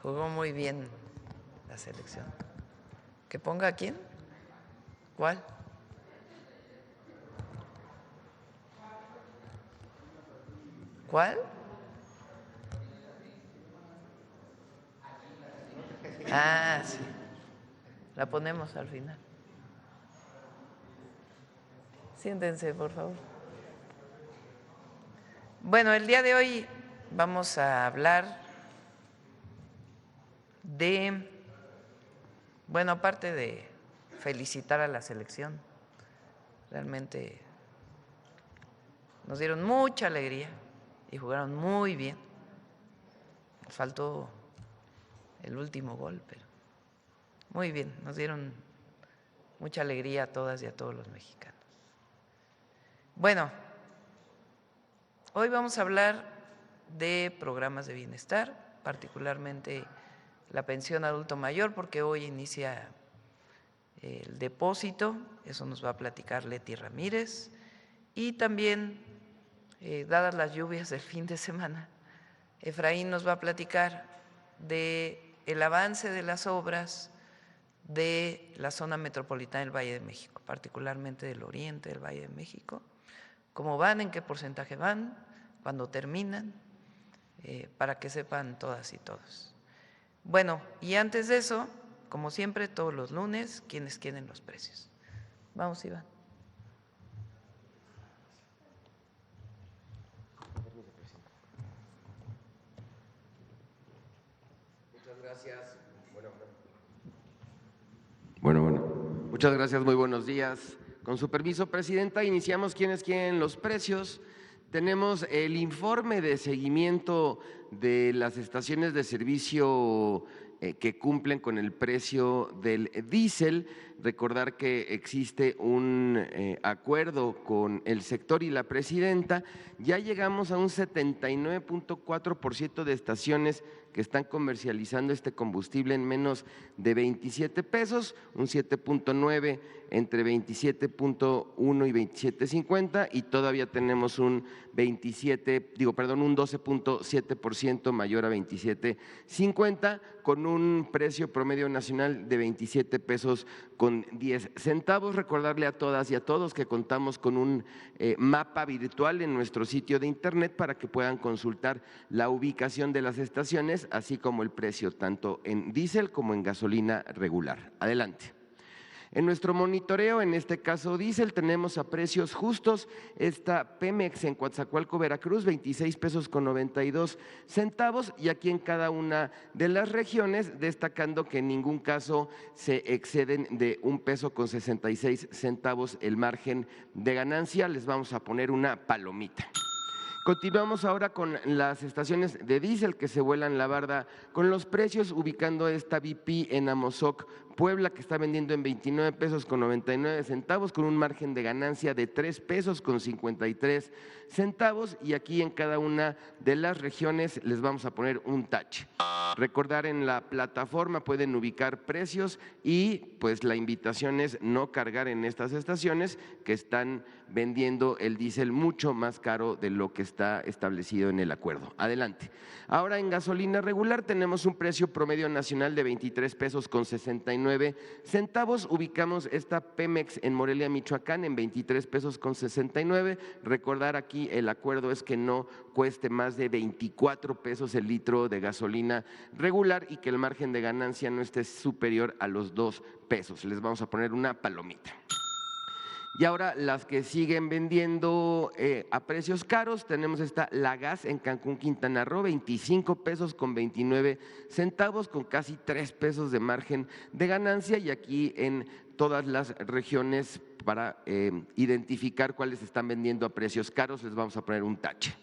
Jugó muy bien la selección. ¿Que ponga a quién? ¿Cuál? ¿Cuál? Ah, sí. La ponemos al final. Siéntense, por favor. Bueno, el día de hoy vamos a hablar de, bueno, aparte de felicitar a la selección, realmente nos dieron mucha alegría y jugaron muy bien. Faltó el último gol, pero muy bien, nos dieron mucha alegría a todas y a todos los mexicanos. Bueno, hoy vamos a hablar de programas de bienestar, particularmente la pensión adulto mayor, porque hoy inicia el depósito, eso nos va a platicar Leti Ramírez, y también, dadas las lluvias del fin de semana, Efraín nos va a platicar de el avance de las obras de la zona metropolitana del Valle de México, particularmente del oriente del Valle de México, cómo van, en qué porcentaje van, cuándo terminan, para que sepan todas y todos. Bueno, y antes de eso, como siempre, todos los lunes, quienes quieren los precios. Vamos, Iván. Muchas gracias. Bueno. Muchas gracias, muy buenos días. Con su permiso, Presidenta, iniciamos quienes quieren los precios. Tenemos el informe de seguimiento de las estaciones de servicio que cumplen con el precio del diésel. Recordar que existe un acuerdo con el sector y la presidenta. Ya llegamos a un 79.4% de estaciones que están comercializando este combustible en menos de 27 pesos, un 7.9 entre 27.1 y 27.50, y todavía tenemos un 12.7% mayor a 27.50, con un precio promedio nacional de 27 pesos con 10 centavos. Recordarle a todas y a todos que contamos con un mapa virtual en nuestro sitio de internet para que puedan consultar la ubicación de las estaciones, así como el precio tanto en diésel como en gasolina regular. Adelante. En nuestro monitoreo, en este caso diésel, tenemos a precios justos esta Pemex en Coatzacoalco, Veracruz, 26 pesos con 92 centavos, y aquí en cada una de las regiones, destacando que en ningún caso se exceden de 1 peso con 66 centavos el margen de ganancia. Les vamos a poner una palomita. Continuamos ahora con las estaciones de diésel que se vuelan la barda con los precios, ubicando esta BP en Amozoc, Puebla, que está vendiendo en 29 pesos con 99 centavos, con un margen de ganancia de 3 pesos con 53 centavos, y aquí en cada una de las regiones les vamos a poner un tache. Recordar, en la plataforma pueden ubicar precios y pues la invitación es no cargar en estas estaciones que están vendiendo el diésel mucho más caro de lo que está establecido en el acuerdo. Adelante. Ahora, en gasolina regular tenemos un precio promedio nacional de 23 pesos con 69 centavos. Ubicamos esta Pemex en Morelia, Michoacán, en 23 pesos con 69. Recordar, aquí el acuerdo es que no cueste más de 24 pesos el litro de gasolina regular y que el margen de ganancia no esté superior a los 2 pesos. Les vamos a poner una palomita. Y ahora las que siguen vendiendo a precios caros, tenemos esta La Gas en Cancún, Quintana Roo, 25 pesos con 29 centavos, con casi 3 pesos de margen de ganancia, y aquí en todas las regiones, para identificar cuáles están vendiendo a precios caros, les vamos a poner un tache.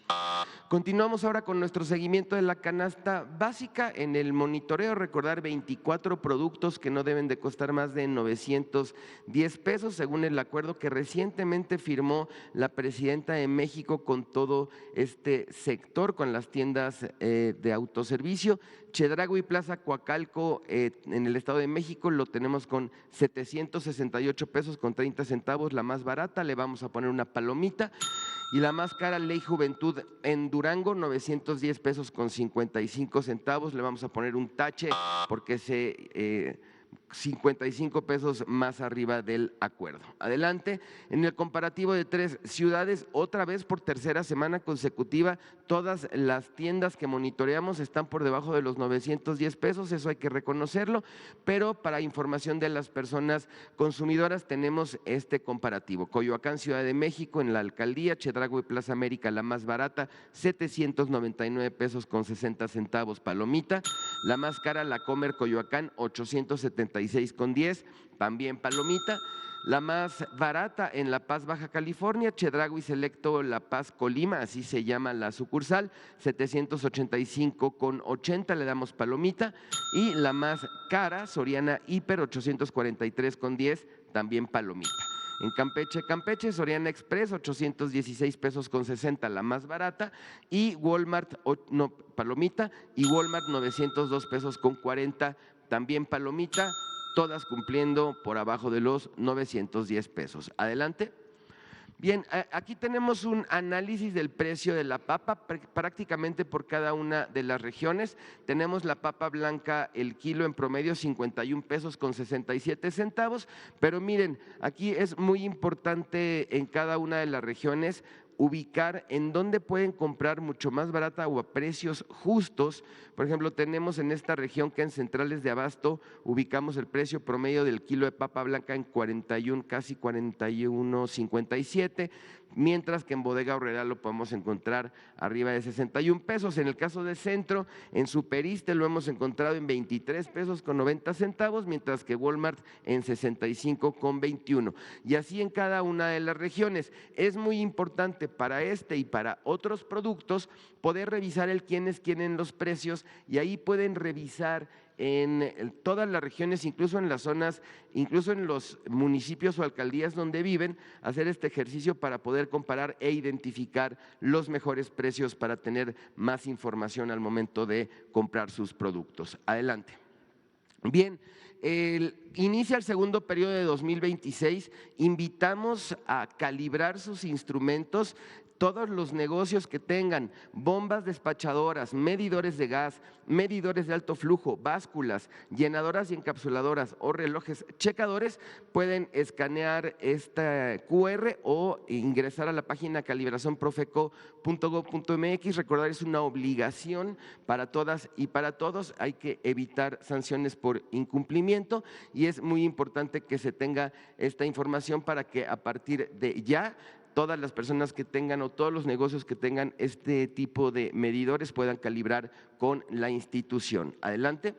Continuamos ahora con nuestro seguimiento de la canasta básica. En el monitoreo, recordar 24 productos que no deben de costar más de 910 pesos, según el acuerdo que recientemente firmó la presidenta de México con todo este sector, con las tiendas de autoservicio. Chedraui Plaza Coacalco en el Estado de México lo tenemos con 768 pesos con 30 centavos, la más barata, le vamos a poner una palomita. Y la más cara, Ley Juventud en Durango, 910 pesos con 55 centavos, le vamos a poner un tache porque se 55 pesos más arriba del acuerdo. Adelante, en el comparativo de 3 ciudades, otra vez por tercera semana consecutiva, todas las tiendas que monitoreamos están por debajo de los 910 pesos, eso hay que reconocerlo, pero para información de las personas consumidoras tenemos este comparativo. Coyoacán, Ciudad de México, en la alcaldía, Chedraui Plaza América, la más barata, 799 pesos con 60 centavos, palomita. La más cara, La Comer Coyoacán, 876,10, también palomita. La más barata en La Paz, Baja California, Chedraui Selecto La Paz Colima, así se llama la sucursal, 785,80, le damos palomita. Y la más cara, Soriana Hiper, 843,10, también palomita. En Campeche, Soriana Express, 816 pesos con 60, la más barata, y Walmart, palomita, y Walmart 902 pesos con 40, también palomita, todas cumpliendo por abajo de los 910 pesos. Adelante. Bien, aquí tenemos un análisis del precio de la papa prácticamente por cada una de las regiones. Tenemos la papa blanca, el kilo en promedio 51 pesos con 67 centavos, pero miren, aquí es muy importante en cada una de las regiones ubicar en dónde pueden comprar mucho más barata o a precios justos. Por ejemplo, tenemos en esta región que en centrales de abasto ubicamos el precio promedio del kilo de papa blanca en 41, casi 41.57, mientras que en Bodega Aurrerá lo podemos encontrar arriba de 61 pesos. En el caso del centro, en Superiste lo hemos encontrado en 23 pesos con 90 centavos, mientras que Walmart en 65,21. Y así en cada una de las regiones. Es muy importante para este y para otros productos poder revisar el quiénes quieren los precios, y ahí pueden revisar en todas las regiones, incluso en las zonas, incluso en los municipios o alcaldías donde viven, hacer este ejercicio para poder comparar e identificar los mejores precios para tener más información al momento de comprar sus productos. Adelante. Bien, inicia el segundo periodo de 2026, invitamos a calibrar sus instrumentos. Todos los negocios que tengan bombas despachadoras, medidores de gas, medidores de alto flujo, básculas, llenadoras y encapsuladoras o relojes checadores pueden escanear esta QR o ingresar a la página calibracionprofeco.gov.mx. Recordar, es una obligación para todas y para todos, hay que evitar sanciones por incumplimiento y es muy importante que se tenga esta información para que a partir de ya todas las personas que tengan o todos los negocios que tengan este tipo de medidores puedan calibrar con la institución. Adelante.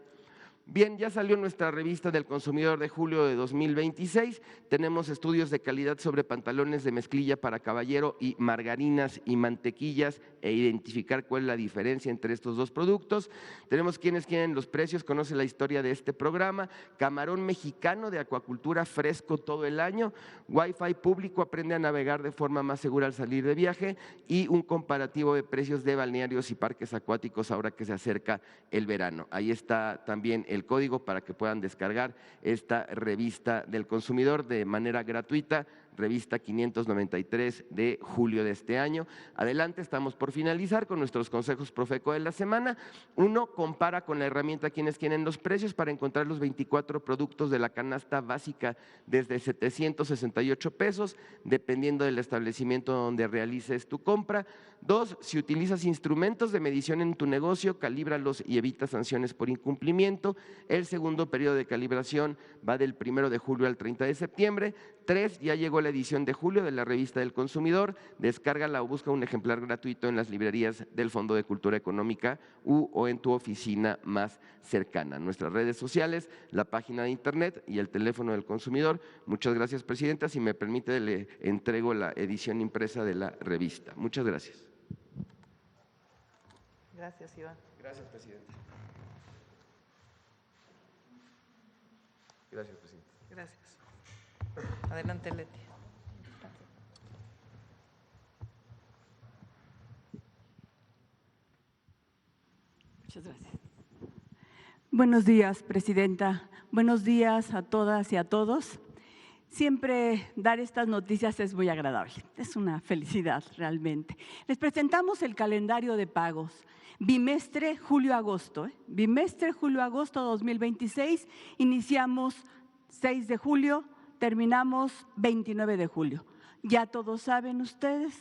Bien, ya salió nuestra revista del consumidor de julio de 2026, tenemos estudios de calidad sobre pantalones de mezclilla para caballero y margarinas y mantequillas e identificar cuál es la diferencia entre estos dos productos. Tenemos quienes quieren los precios, conoce la historia de este programa, camarón mexicano de acuacultura fresco todo el año, Wi-Fi público, aprende a navegar de forma más segura al salir de viaje, y un comparativo de precios de balnearios y parques acuáticos ahora que se acerca el verano. Ahí está también el código para que puedan descargar esta revista del consumidor de manera gratuita, revista 593 de julio de este año. Adelante, estamos por finalizar con nuestros consejos Profeco de la semana. Uno, compara con la herramienta quienes quieren los precios para encontrar los 24 productos de la canasta básica desde 768 pesos, dependiendo del establecimiento donde realices tu compra. Dos, si utilizas instrumentos de medición en tu negocio, calíbralos y evita sanciones por incumplimiento. El segundo periodo de calibración va del 1 de julio al 30 de septiembre. 3, ya llegó la edición de julio de la revista del consumidor, descárgala o busca un ejemplar gratuito en las librerías del Fondo de Cultura Económica o en tu oficina más cercana. Nuestras redes sociales, la página de internet y el teléfono del consumidor. Muchas gracias, presidenta. Si me permite, le entrego la edición impresa de la revista. Muchas gracias. Gracias, Iván. Gracias, presidenta. Gracias, presidenta. Gracias. Adelante, Leti. Muchas gracias. Buenos días, Presidenta. Buenos días a todas y a todos. Siempre dar estas noticias es muy agradable, es una felicidad realmente. Les presentamos el calendario de pagos, bimestre julio-agosto. Bimestre julio-agosto 2026, iniciamos 6 de julio, terminamos 29 de julio. Ya todos saben ustedes,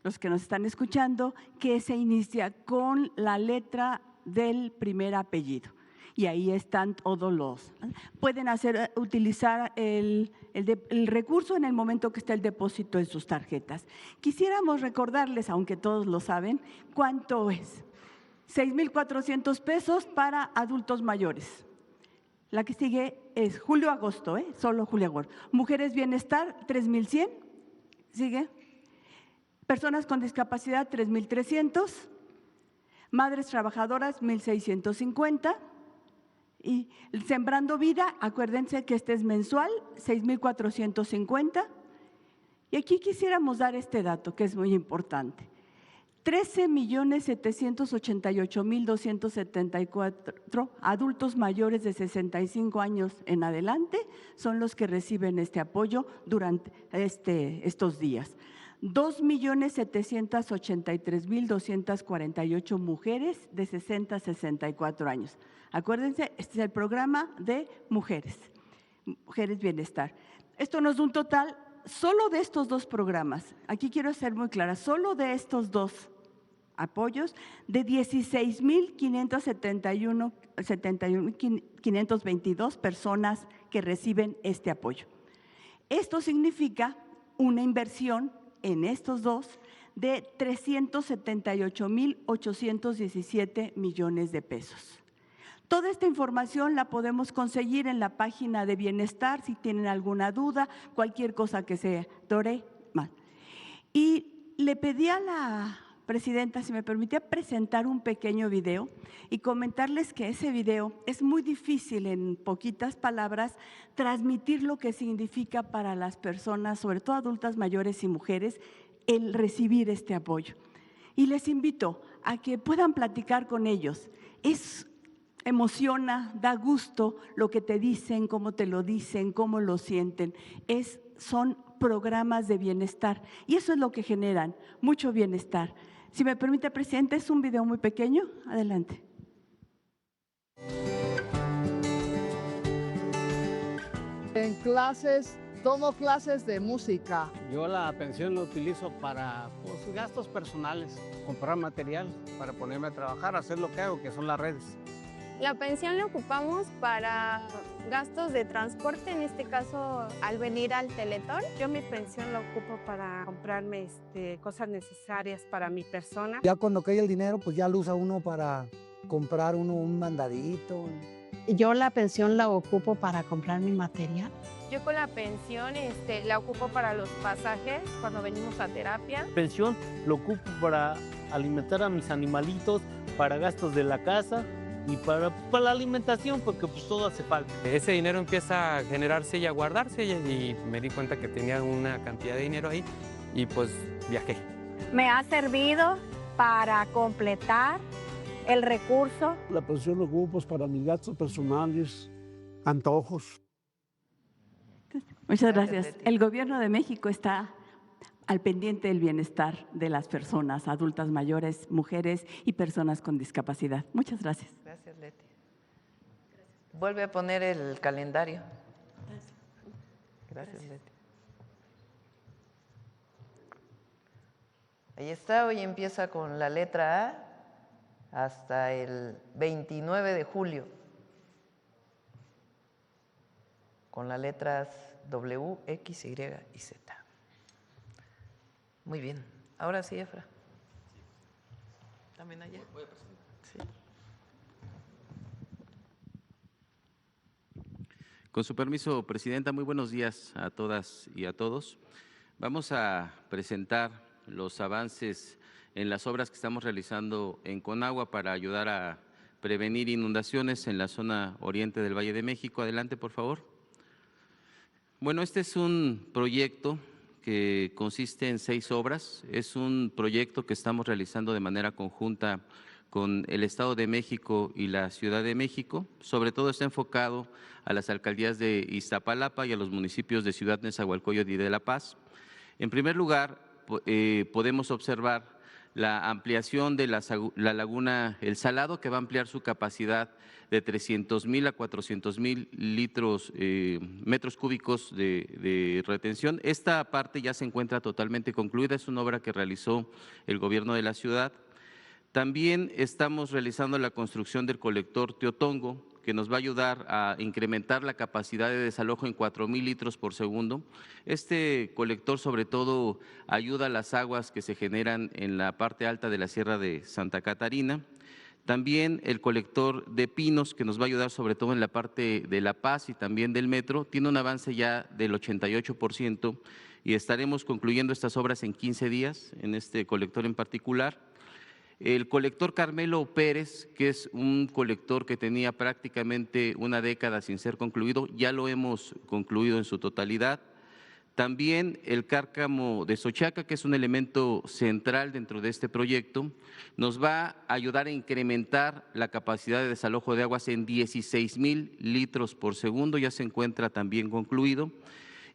los que nos están escuchando, que se inicia con la letra del primer apellido. Y ahí están todos los. Pueden utilizar el recurso en el momento que está el depósito en sus tarjetas. Quisiéramos recordarles, aunque todos lo saben, cuánto es. 6,400 pesos para adultos mayores. La que sigue es julio-agosto, solo julio-agosto. Mujeres Bienestar, 3,100. Sigue. Personas con discapacidad, 3,300. Madres Trabajadoras, 1,650. Y Sembrando Vida, acuérdense que este es mensual, 6,450. Y aquí quisiéramos dar este dato que es muy importante. 13,788,274 adultos mayores de 65 años en adelante son los que reciben este apoyo durante estos días. 2,783,248 mujeres de 60 a 64 años. Acuérdense, este es el programa de mujeres, Mujeres Bienestar. Esto nos da un total, solo de estos dos programas, aquí quiero ser muy clara, solo de estos dos apoyos, de 16,522 personas que reciben este apoyo. Esto significa una inversión en estos dos de 378,817 millones de pesos. Toda esta información la podemos conseguir en la página de Bienestar, si tienen alguna duda, cualquier cosa que se atore más. Y le pedí a la Presidenta, si me permitía, presentar un pequeño video y comentarles que ese video es muy difícil en poquitas palabras transmitir lo que significa para las personas, sobre todo adultas mayores y mujeres, el recibir este apoyo. Y les invito a que puedan platicar con ellos. Emociona, da gusto lo que te dicen, cómo te lo dicen, cómo lo sienten. Son programas de bienestar y eso es lo que generan, mucho bienestar. Si me permite, Presidente, es un video muy pequeño. Adelante. En clases, tomo clases de música. Yo la pensión la utilizo para gastos personales, comprar material, para ponerme a trabajar, hacer lo que hago, que son las redes. La pensión la ocupamos para gastos de transporte, en este caso al venir al Teletón. Yo mi pensión la ocupo para comprarme cosas necesarias para mi persona. Ya cuando cae el dinero, pues ya lo usa uno para comprar un mandadito. Yo la pensión la ocupo para comprar mi material. Yo con la pensión la ocupo para los pasajes cuando venimos a terapia. La pensión lo ocupo para alimentar a mis animalitos, para gastos de la casa y para la alimentación, porque pues todo hace falta. Ese dinero empieza a generarse y a guardarse y me di cuenta que tenía una cantidad de dinero ahí y pues viajé. Me ha servido para completar el recurso. La pensión lo ocupo pues, para mis gastos personales, antojos. Muchas gracias. El Gobierno de México está al pendiente del bienestar de las personas, adultas mayores, mujeres y personas con discapacidad. Muchas gracias. Gracias, Leti. Vuelve a poner el calendario. Gracias, Leti. Ahí está, hoy empieza con la letra A hasta el 29 de julio, con las letras W, X, Y y Z. Muy bien. Ahora sí, Efra. ¿También allá? Voy a presentar. Sí. Con su permiso, Presidenta, muy buenos días a todas y a todos. Vamos a presentar los avances en las obras que estamos realizando en Conagua para ayudar a prevenir inundaciones en la zona oriente del Valle de México. Adelante, por favor. Bueno, este es un proyecto que consiste en 6 obras. Es un proyecto que estamos realizando de manera conjunta con el Estado de México y la Ciudad de México. Sobre todo está enfocado a las alcaldías de Iztapalapa y a los municipios de Ciudad Nezahualcóyotl y de La Paz. En primer lugar, podemos observar la ampliación de la laguna El Salado, que va a ampliar su capacidad de 300,000 a 400,000 metros cúbicos de retención. Esta parte ya se encuentra totalmente concluida, es una obra que realizó el gobierno de la ciudad. También estamos realizando la construcción del colector Teotongo, que nos va a ayudar a incrementar la capacidad de desalojo en 4,000 litros por segundo. Este colector sobre todo ayuda a las aguas que se generan en la parte alta de la Sierra de Santa Catarina. También el colector de Pinos, que nos va a ayudar sobre todo en la parte de La Paz y también del metro, tiene un avance ya del 88% y estaremos concluyendo estas obras en 15 días, en este colector en particular. El colector Carmelo Pérez, que es un colector que tenía prácticamente una década sin ser concluido, ya lo hemos concluido en su totalidad. También el cárcamo de Xochiaca, que es un elemento central dentro de este proyecto, nos va a ayudar a incrementar la capacidad de desalojo de aguas en 16,000 litros por segundo, ya se encuentra también concluido.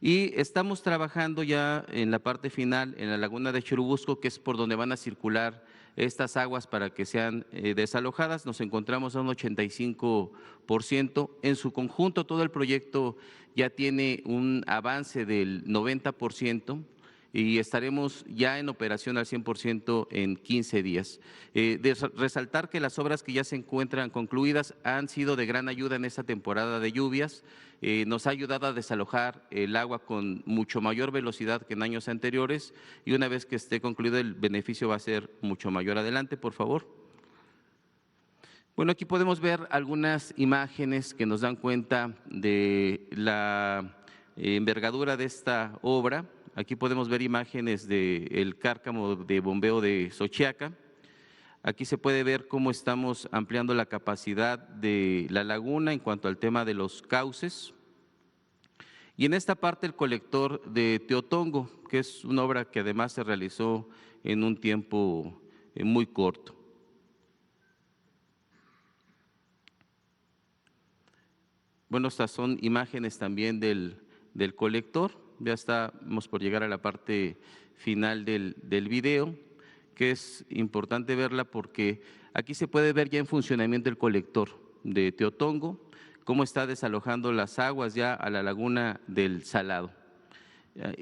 Y estamos trabajando ya en la parte final, en la laguna de Churubusco, que es por donde van a circular estas aguas para que sean desalojadas. Nos encontramos a un 85%. En su conjunto, todo el proyecto ya tiene un avance del 90% y estaremos ya en operación al 100% en 15 días. Resaltar que las obras que ya se encuentran concluidas han sido de gran ayuda en esta temporada de lluvias. Nos ha ayudado a desalojar el agua con mucho mayor velocidad que en años anteriores y una vez que esté concluido el beneficio va a ser mucho mayor. Adelante, por favor. Bueno, aquí podemos ver algunas imágenes que nos dan cuenta de la envergadura de esta obra. Aquí podemos ver imágenes del cárcamo de bombeo de Xochiaca. Aquí se puede ver cómo estamos ampliando la capacidad de la laguna en cuanto al tema de los cauces. Y en esta parte el colector de Teotongo, que es una obra que además se realizó en un tiempo muy corto. Bueno, estas son imágenes también del colector. Ya estamos por llegar a la parte final del video, que es importante verla porque aquí se puede ver ya en funcionamiento el colector de Teotongo, cómo está desalojando las aguas ya a la laguna del Salado.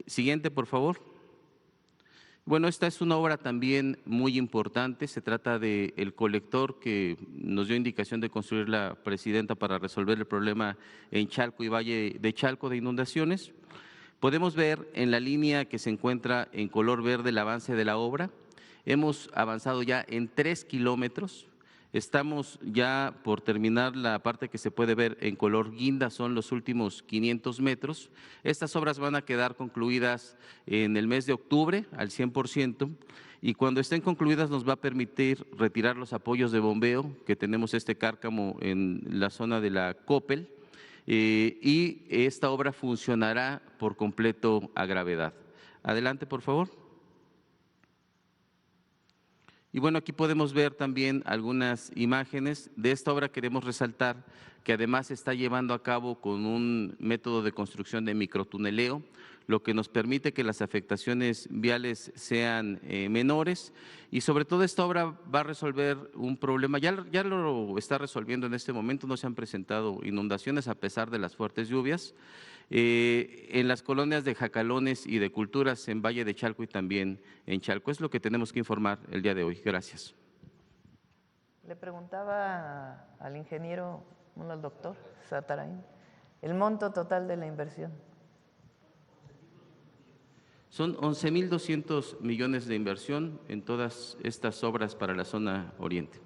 Siguiente, por favor. Bueno, esta es una obra también muy importante, se trata del colector que nos dio indicación de construir la presidenta para resolver el problema en Chalco y Valle de Chalco de inundaciones. Podemos ver en la línea que se encuentra en color verde el avance de la obra. Hemos avanzado ya en 3 kilómetros, estamos ya por terminar la parte que se puede ver en color guinda, son los últimos 500 metros. Estas obras van a quedar concluidas en el mes de octubre al 100% y cuando estén concluidas nos va a permitir retirar los apoyos de bombeo, que tenemos este cárcamo en la zona de la Coppel, y esta obra funcionará por completo a gravedad. Adelante, por favor. Y bueno, aquí podemos ver también algunas imágenes de esta obra. Queremos resaltar que además se está llevando a cabo con un método de construcción de microtuneleo, lo que nos permite que las afectaciones viales sean menores y sobre todo esta obra va a resolver un problema, ya lo está resolviendo en este momento, no se han presentado inundaciones a pesar de las fuertes lluvias, en las colonias de Jacalones y de Culturas en Valle de Chalco y también en Chalco. Es lo que tenemos que informar el día de hoy. Gracias. Le preguntaba al ingeniero, al doctor Satarain, el monto total de la inversión. Son 11,200 millones de inversión en todas estas obras para la zona oriente.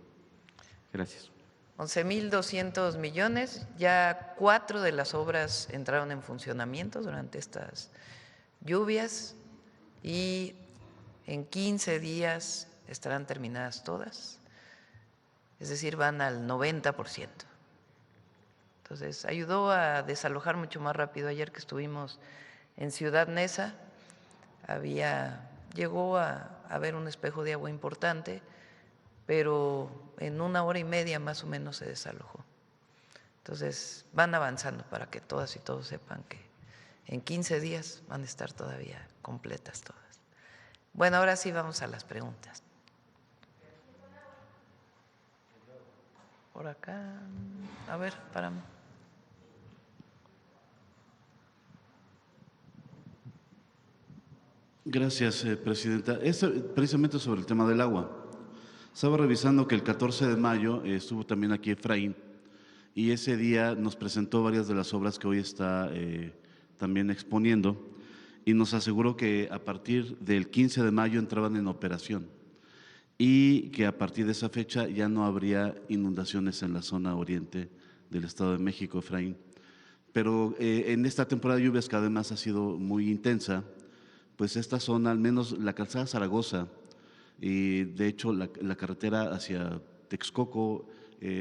Gracias. 11,200 millones, ya 4 de las obras entraron en funcionamiento durante estas lluvias y en 15 días estarán terminadas todas, es decir, van al 90%. Entonces, ayudó a desalojar mucho más rápido. Ayer que estuvimos en Ciudad Neza, llegó a haber un espejo de agua importante, pero en 1 hora y media más o menos se desalojó. Entonces van avanzando para que todas y todos sepan que en 15 días van a estar todavía completas todas. Bueno, ahora sí vamos a las preguntas. Por acá, a ver, párame. Gracias, Presidenta. Es precisamente sobre el tema del agua. Estaba revisando que el 14 de mayo estuvo también aquí Efraín y ese día nos presentó varias de las obras que hoy está también exponiendo y nos aseguró que a partir del 15 de mayo entraban en operación y que a partir de esa fecha ya no habría inundaciones en la zona oriente del Estado de México, Efraín. Pero en esta temporada de lluvias, que además ha sido muy intensa, pues esta zona, al menos la calzada Zaragoza, y de hecho la carretera hacia Texcoco,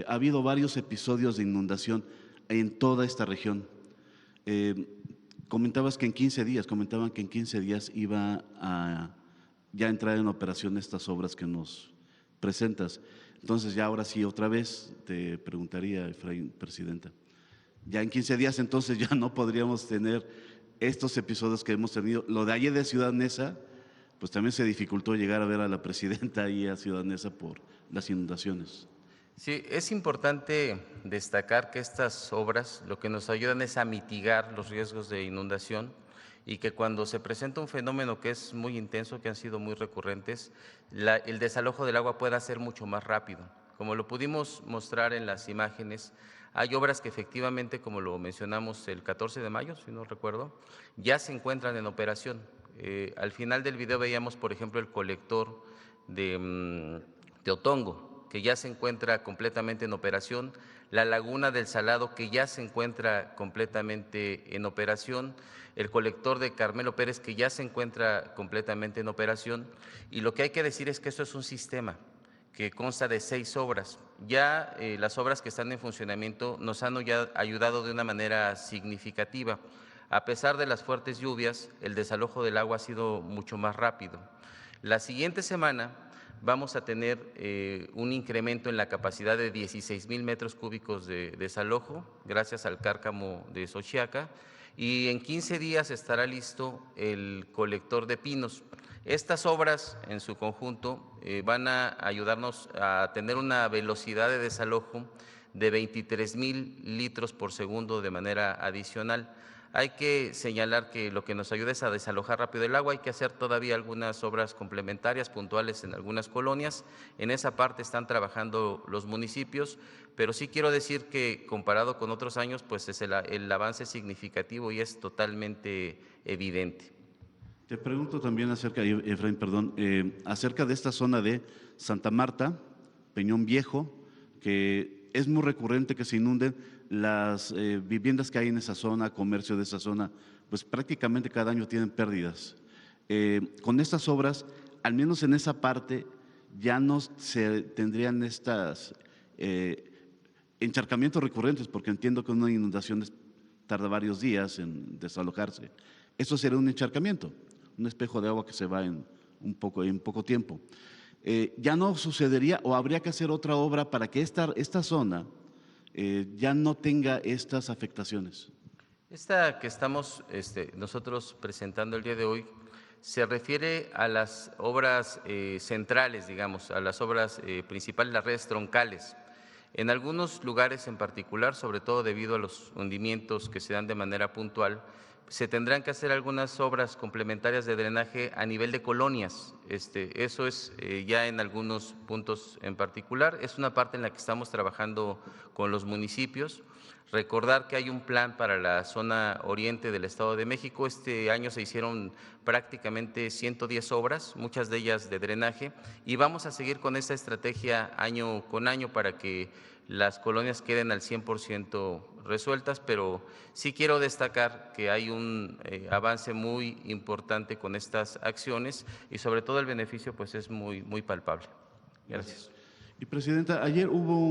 ha habido varios episodios de inundación en toda esta región. Comentaban que en 15 días iba a ya entrar en operación estas obras que nos presentas. Entonces ya ahora sí, otra vez te preguntaría, Efraín, Presidenta, ya en 15 días entonces ya no podríamos tener estos episodios que hemos tenido. Lo de ayer de Ciudad Neza, pues también se dificultó llegar a ver a la Presidenta ahí a Ciudad Neza por las inundaciones. Sí, es importante destacar que estas obras lo que nos ayudan es a mitigar los riesgos de inundación y que cuando se presenta un fenómeno que es muy intenso, que han sido muy recurrentes, el desalojo del agua pueda ser mucho más rápido. Como lo pudimos mostrar en las imágenes, hay obras que efectivamente, como lo mencionamos el 14 de mayo, si no recuerdo, ya se encuentran en operación. Al final del video veíamos, por ejemplo, el colector de Otongo, que ya se encuentra completamente en operación, la laguna del Salado, que ya se encuentra completamente en operación, el colector de Carmelo Pérez, que ya se encuentra completamente en operación, y lo que hay que decir es que esto es un sistema que consta de 6 obras. Ya las obras que están en funcionamiento nos han ya ayudado de una manera significativa. A pesar de las fuertes lluvias, el desalojo del agua ha sido mucho más rápido. La siguiente semana vamos a tener un incremento en la capacidad de 16,000 metros cúbicos de desalojo, gracias al cárcamo de Xochiaca, y en 15 días estará listo el colector de Pinos. Estas obras en su conjunto van a ayudarnos a tener una velocidad de desalojo de 23,000 litros por segundo de manera adicional. Hay que señalar que lo que nos ayuda es a desalojar rápido el agua. Hay que hacer todavía algunas obras complementarias puntuales en algunas colonias. En esa parte están trabajando los municipios, pero sí quiero decir que comparado con otros años, pues es el avance significativo y es totalmente evidente. Te pregunto también acerca, Efraín, perdón, acerca de esta zona de Santa Marta, Peñón Viejo, que es muy recurrente que se inunden las viviendas que hay en esa zona, comercio de esa zona, pues prácticamente cada año tienen pérdidas. Con estas obras, al menos en esa parte, ya no se tendrían estas encharcamientos recurrentes, porque entiendo que una inundación tarda varios días en desalojarse. Eso sería un encharcamiento, un espejo de agua que se va en poco tiempo. Ya no sucedería o habría que hacer otra obra para que esta zona ya no tenga estas afectaciones. Esta que estamos nosotros presentando el día de hoy se refiere a las obras centrales, digamos, a las obras principales, las redes troncales. En algunos lugares en particular, sobre todo debido a los hundimientos que se dan de manera puntual, se tendrán que hacer algunas obras complementarias de drenaje a nivel de colonias. Eso es ya en algunos puntos en particular. Es una parte en la que estamos trabajando con los municipios. Recordar que hay un plan para la zona oriente del Estado de México. Este año se hicieron prácticamente 110 obras, muchas de ellas de drenaje, y vamos a seguir con esta estrategia año con año para que las colonias queden al 100% resueltas, pero sí quiero destacar que hay un avance muy importante con estas acciones y sobre todo el beneficio pues es muy palpable. Gracias. Y Presidenta, ayer hubo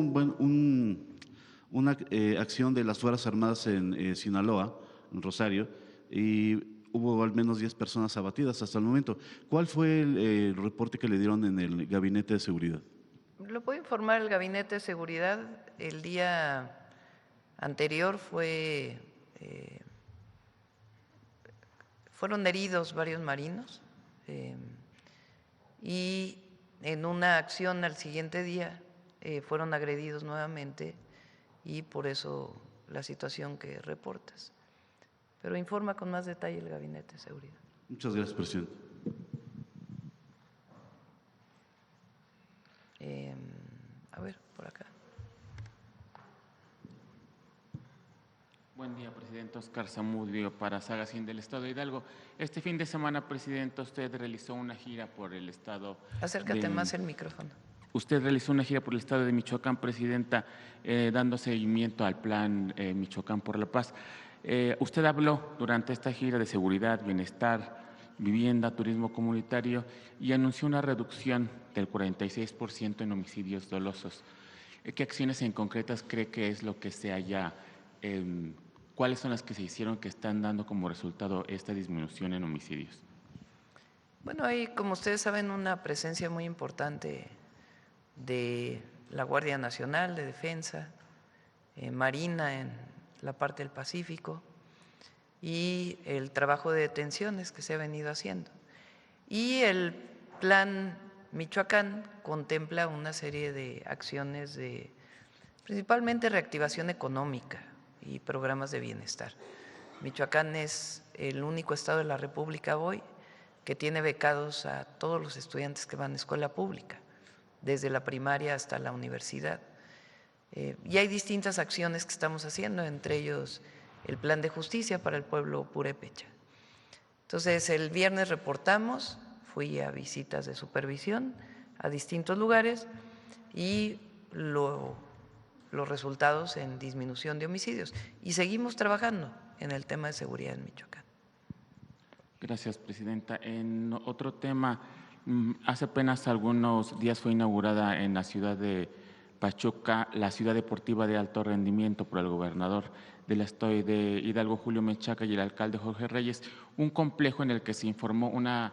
una acción de las Fuerzas Armadas en Sinaloa, en Rosario, y hubo al menos 10 personas abatidas hasta el momento. ¿Cuál fue el reporte que le dieron en el Gabinete de Seguridad? Lo puedo informar, el Gabinete de Seguridad el día anterior fueron heridos varios marinos y en una acción al siguiente día fueron agredidos nuevamente y por eso la situación que reportas. Pero informa con más detalle el Gabinete de Seguridad. Muchas gracias, presidente. A ver, por acá. Buen día, presidente. Oscar Zamudio para Saga 100 del Estado de Hidalgo. Este fin de semana, presidente, usted realizó una gira por el estado. Acércate más el micrófono. Usted realizó una gira por el estado de Michoacán, presidenta, dando seguimiento al plan Michoacán por la Paz. Usted habló durante esta gira de seguridad, bienestar, vivienda, turismo comunitario y anunció una reducción del 46% en homicidios dolosos. ¿Qué acciones en concretas cree que es lo que se haya, cuáles son las que se hicieron que están dando como resultado esta disminución en homicidios? Bueno, hay, como ustedes saben, una presencia muy importante de la Guardia Nacional de Defensa, Marina en la parte del Pacífico y el trabajo de detenciones que se ha venido haciendo. Y el plan Michoacán contempla una serie de acciones de principalmente reactivación económica y programas de bienestar. Michoacán es el único estado de la República hoy que tiene becados a todos los estudiantes que van a escuela pública, desde la primaria hasta la universidad. Y hay distintas acciones que estamos haciendo, entre ellos el plan de justicia para el pueblo purépecha. Entonces, el viernes reportamos, fui a visitas de supervisión a distintos lugares y los resultados en disminución de homicidios. Y seguimos trabajando en el tema de seguridad en Michoacán. Gracias, presidenta. En otro tema, hace apenas algunos días fue inaugurada en la ciudad de Pachuca la ciudad deportiva de alto rendimiento por el gobernador del estado de Hidalgo, Julio Menchaca, y el alcalde Jorge Reyes, un complejo en el que se informó una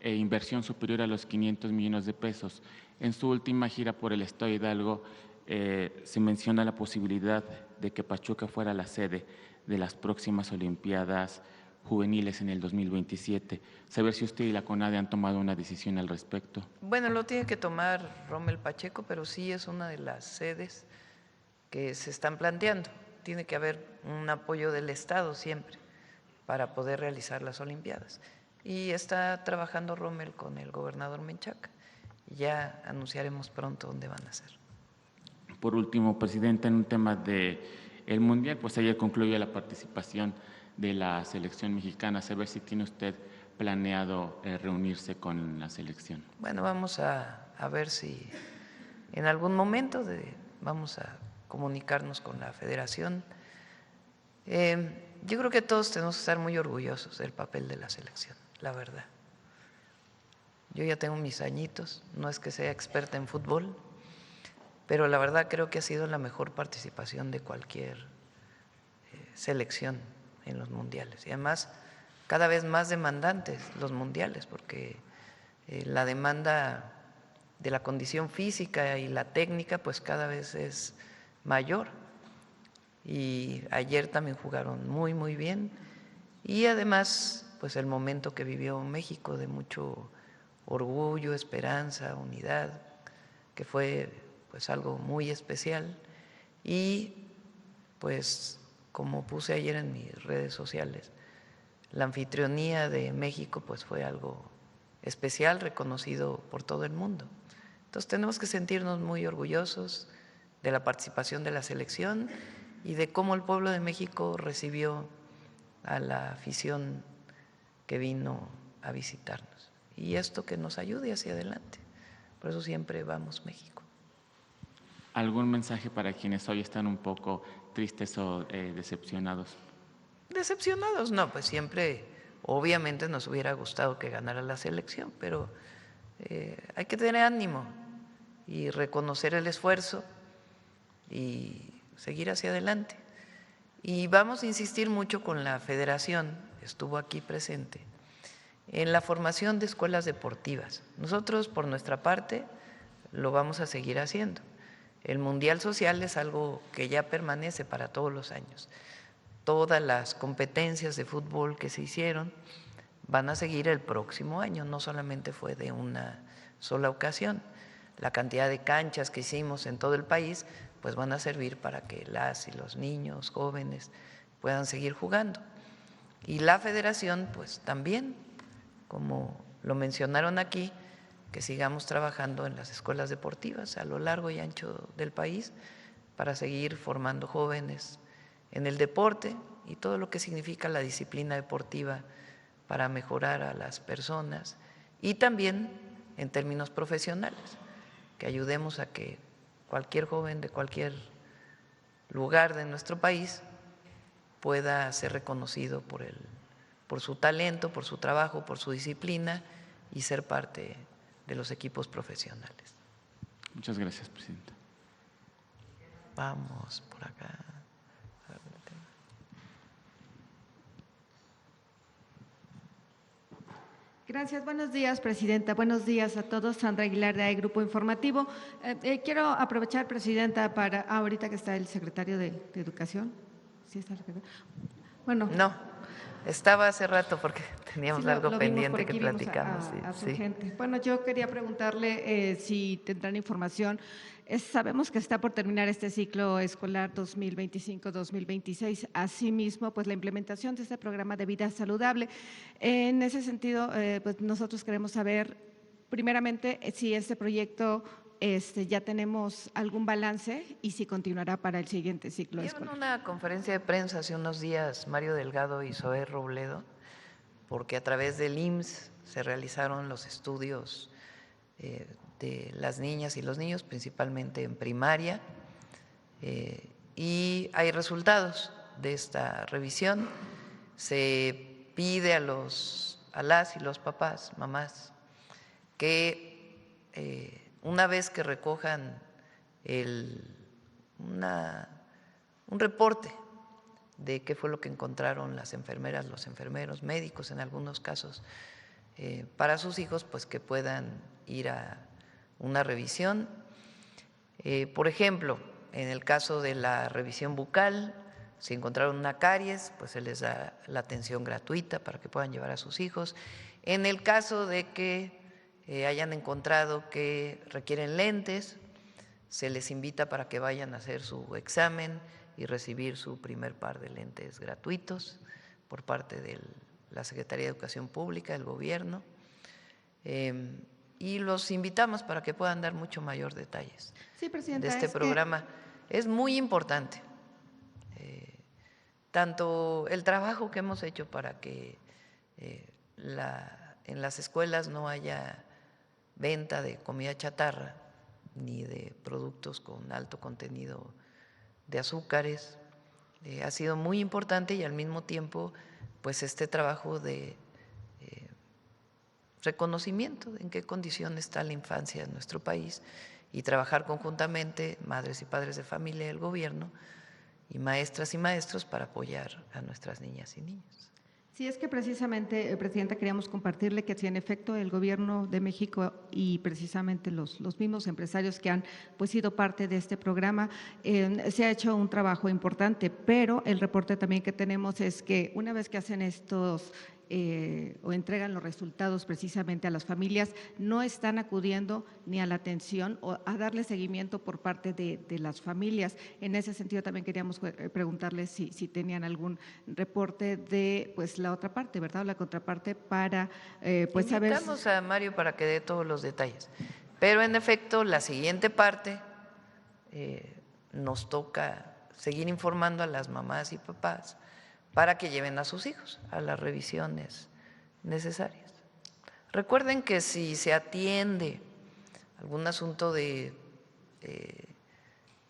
inversión superior a los 500 millones de pesos. En su última gira por el estado de Hidalgo se menciona la posibilidad de que Pachuca fuera la sede de las próximas Olimpiadas juveniles en el 2027. Saber si usted y la CONADE han tomado una decisión al respecto. Bueno, lo tiene que tomar Rommel Pacheco, pero sí es una de las sedes que se están planteando. Tiene que haber un apoyo del Estado siempre para poder realizar las Olimpiadas. Y está trabajando Rommel con el gobernador Menchaca. Ya anunciaremos pronto dónde van a ser. Por último, presidente, en un tema del Mundial, pues ayer concluyó la participación de la selección mexicana. Saber si tiene usted planeado reunirse con la selección. Bueno, vamos a ver si en algún momento vamos a comunicarnos con la federación. Yo creo que todos tenemos que estar muy orgullosos del papel de la selección, la verdad. Yo ya tengo mis añitos, no es que sea experta en fútbol, pero la verdad creo que ha sido la mejor participación de cualquier selección en los mundiales. Y además, cada vez más demandantes los mundiales, porque la demanda de la condición física y la técnica pues cada vez es mayor. Y ayer también jugaron muy, muy bien. Y además, pues el momento que vivió México de mucho orgullo, esperanza, unidad, que fue pues algo muy especial. Y pues como puse ayer en mis redes sociales, la anfitrionía de México pues fue algo especial, reconocido por todo el mundo. Entonces tenemos que sentirnos muy orgullosos de la participación de la selección y de cómo el pueblo de México recibió a la afición que vino a visitarnos. Y esto que nos ayude hacia adelante. Por eso siempre vamos México. ¿Algún mensaje para quienes hoy están un poco tristes o decepcionados? Decepcionados, no, pues siempre, obviamente nos hubiera gustado que ganara la selección, pero hay que tener ánimo y reconocer el esfuerzo y seguir hacia adelante. Y vamos a insistir mucho con la federación, estuvo aquí presente, en la formación de escuelas deportivas. Nosotros, por nuestra parte, lo vamos a seguir haciendo. El Mundial Social es algo que ya permanece para todos los años. Todas las competencias de fútbol que se hicieron van a seguir el próximo año, no solamente fue de una sola ocasión. La cantidad de canchas que hicimos en todo el país pues van a servir para que las y los niños, jóvenes puedan seguir jugando. Y la federación pues también, como lo mencionaron aquí, que sigamos trabajando en las escuelas deportivas a lo largo y ancho del país para seguir formando jóvenes en el deporte y todo lo que significa la disciplina deportiva para mejorar a las personas y también en términos profesionales, que ayudemos a que cualquier joven de cualquier lugar de nuestro país pueda ser reconocido por su talento, por su trabajo, por su disciplina y ser parte de los equipos profesionales. Muchas gracias, presidenta. Vamos por acá. Gracias, buenos días, presidenta. Buenos días a todos. Sandra Aguilar de Grupo Informativo. Quiero aprovechar, presidenta, para ahorita que está el secretario de Educación. ¿Sí está el secretario? Bueno. No, estaba hace rato porque teníamos sí, algo lo pendiente que platicamos. A su gente. Bueno, yo quería preguntarle si tendrán información. Sabemos que está por terminar este ciclo escolar 2025-2026. Asimismo, pues la implementación de este programa de vida saludable. En ese sentido, pues nosotros queremos saber, primeramente, si este proyecto ya tenemos algún balance y si continuará para el siguiente ciclo escolar. En una conferencia de prensa hace unos días, Mario Delgado y Zoé Robledo, porque a través del IMSS se realizaron los estudios de las niñas y los niños, principalmente en primaria, y hay resultados de esta revisión. Se pide a las y los papás, mamás, que una vez que recojan un reporte de qué fue lo que encontraron las enfermeras, los enfermeros, médicos en algunos casos, para sus hijos, pues que puedan ir a una revisión. Por ejemplo, en el caso de la revisión bucal, si encontraron una caries, pues se les da la atención gratuita para que puedan llevar a sus hijos. En el caso de que hayan encontrado que requieren lentes, se les invita para que vayan a hacer su examen y recibir su primer par de lentes gratuitos por parte de la Secretaría de Educación Pública, del gobierno. Y los invitamos para que puedan dar mucho mayor detalles de este programa. Es muy importante, tanto el trabajo que hemos hecho para que en las escuelas no haya venta de comida chatarra ni de productos con alto contenido de azúcares, ha sido muy importante, y al mismo tiempo pues este trabajo de reconocimiento de en qué condición está la infancia en nuestro país y trabajar conjuntamente madres y padres de familia, el gobierno y maestras y maestros para apoyar a nuestras niñas y niños. Sí, es que precisamente, presidenta, queríamos compartirle que si en efecto el Gobierno de México y precisamente los mismos empresarios que han pues sido parte de este programa, se ha hecho un trabajo importante, pero el reporte también que tenemos es que una vez que hacen estos o entregan los resultados precisamente a las familias, no están acudiendo ni a la atención o a darle seguimiento por parte de las familias. En ese sentido también queríamos preguntarles si tenían algún reporte de pues la otra parte, ¿verdad? La contraparte para pues saber. Invitamos a Mario para que dé todos los detalles, pero en efecto la siguiente parte nos toca seguir informando a las mamás y papás para que lleven a sus hijos a las revisiones necesarias. Recuerden que si se atiende algún asunto de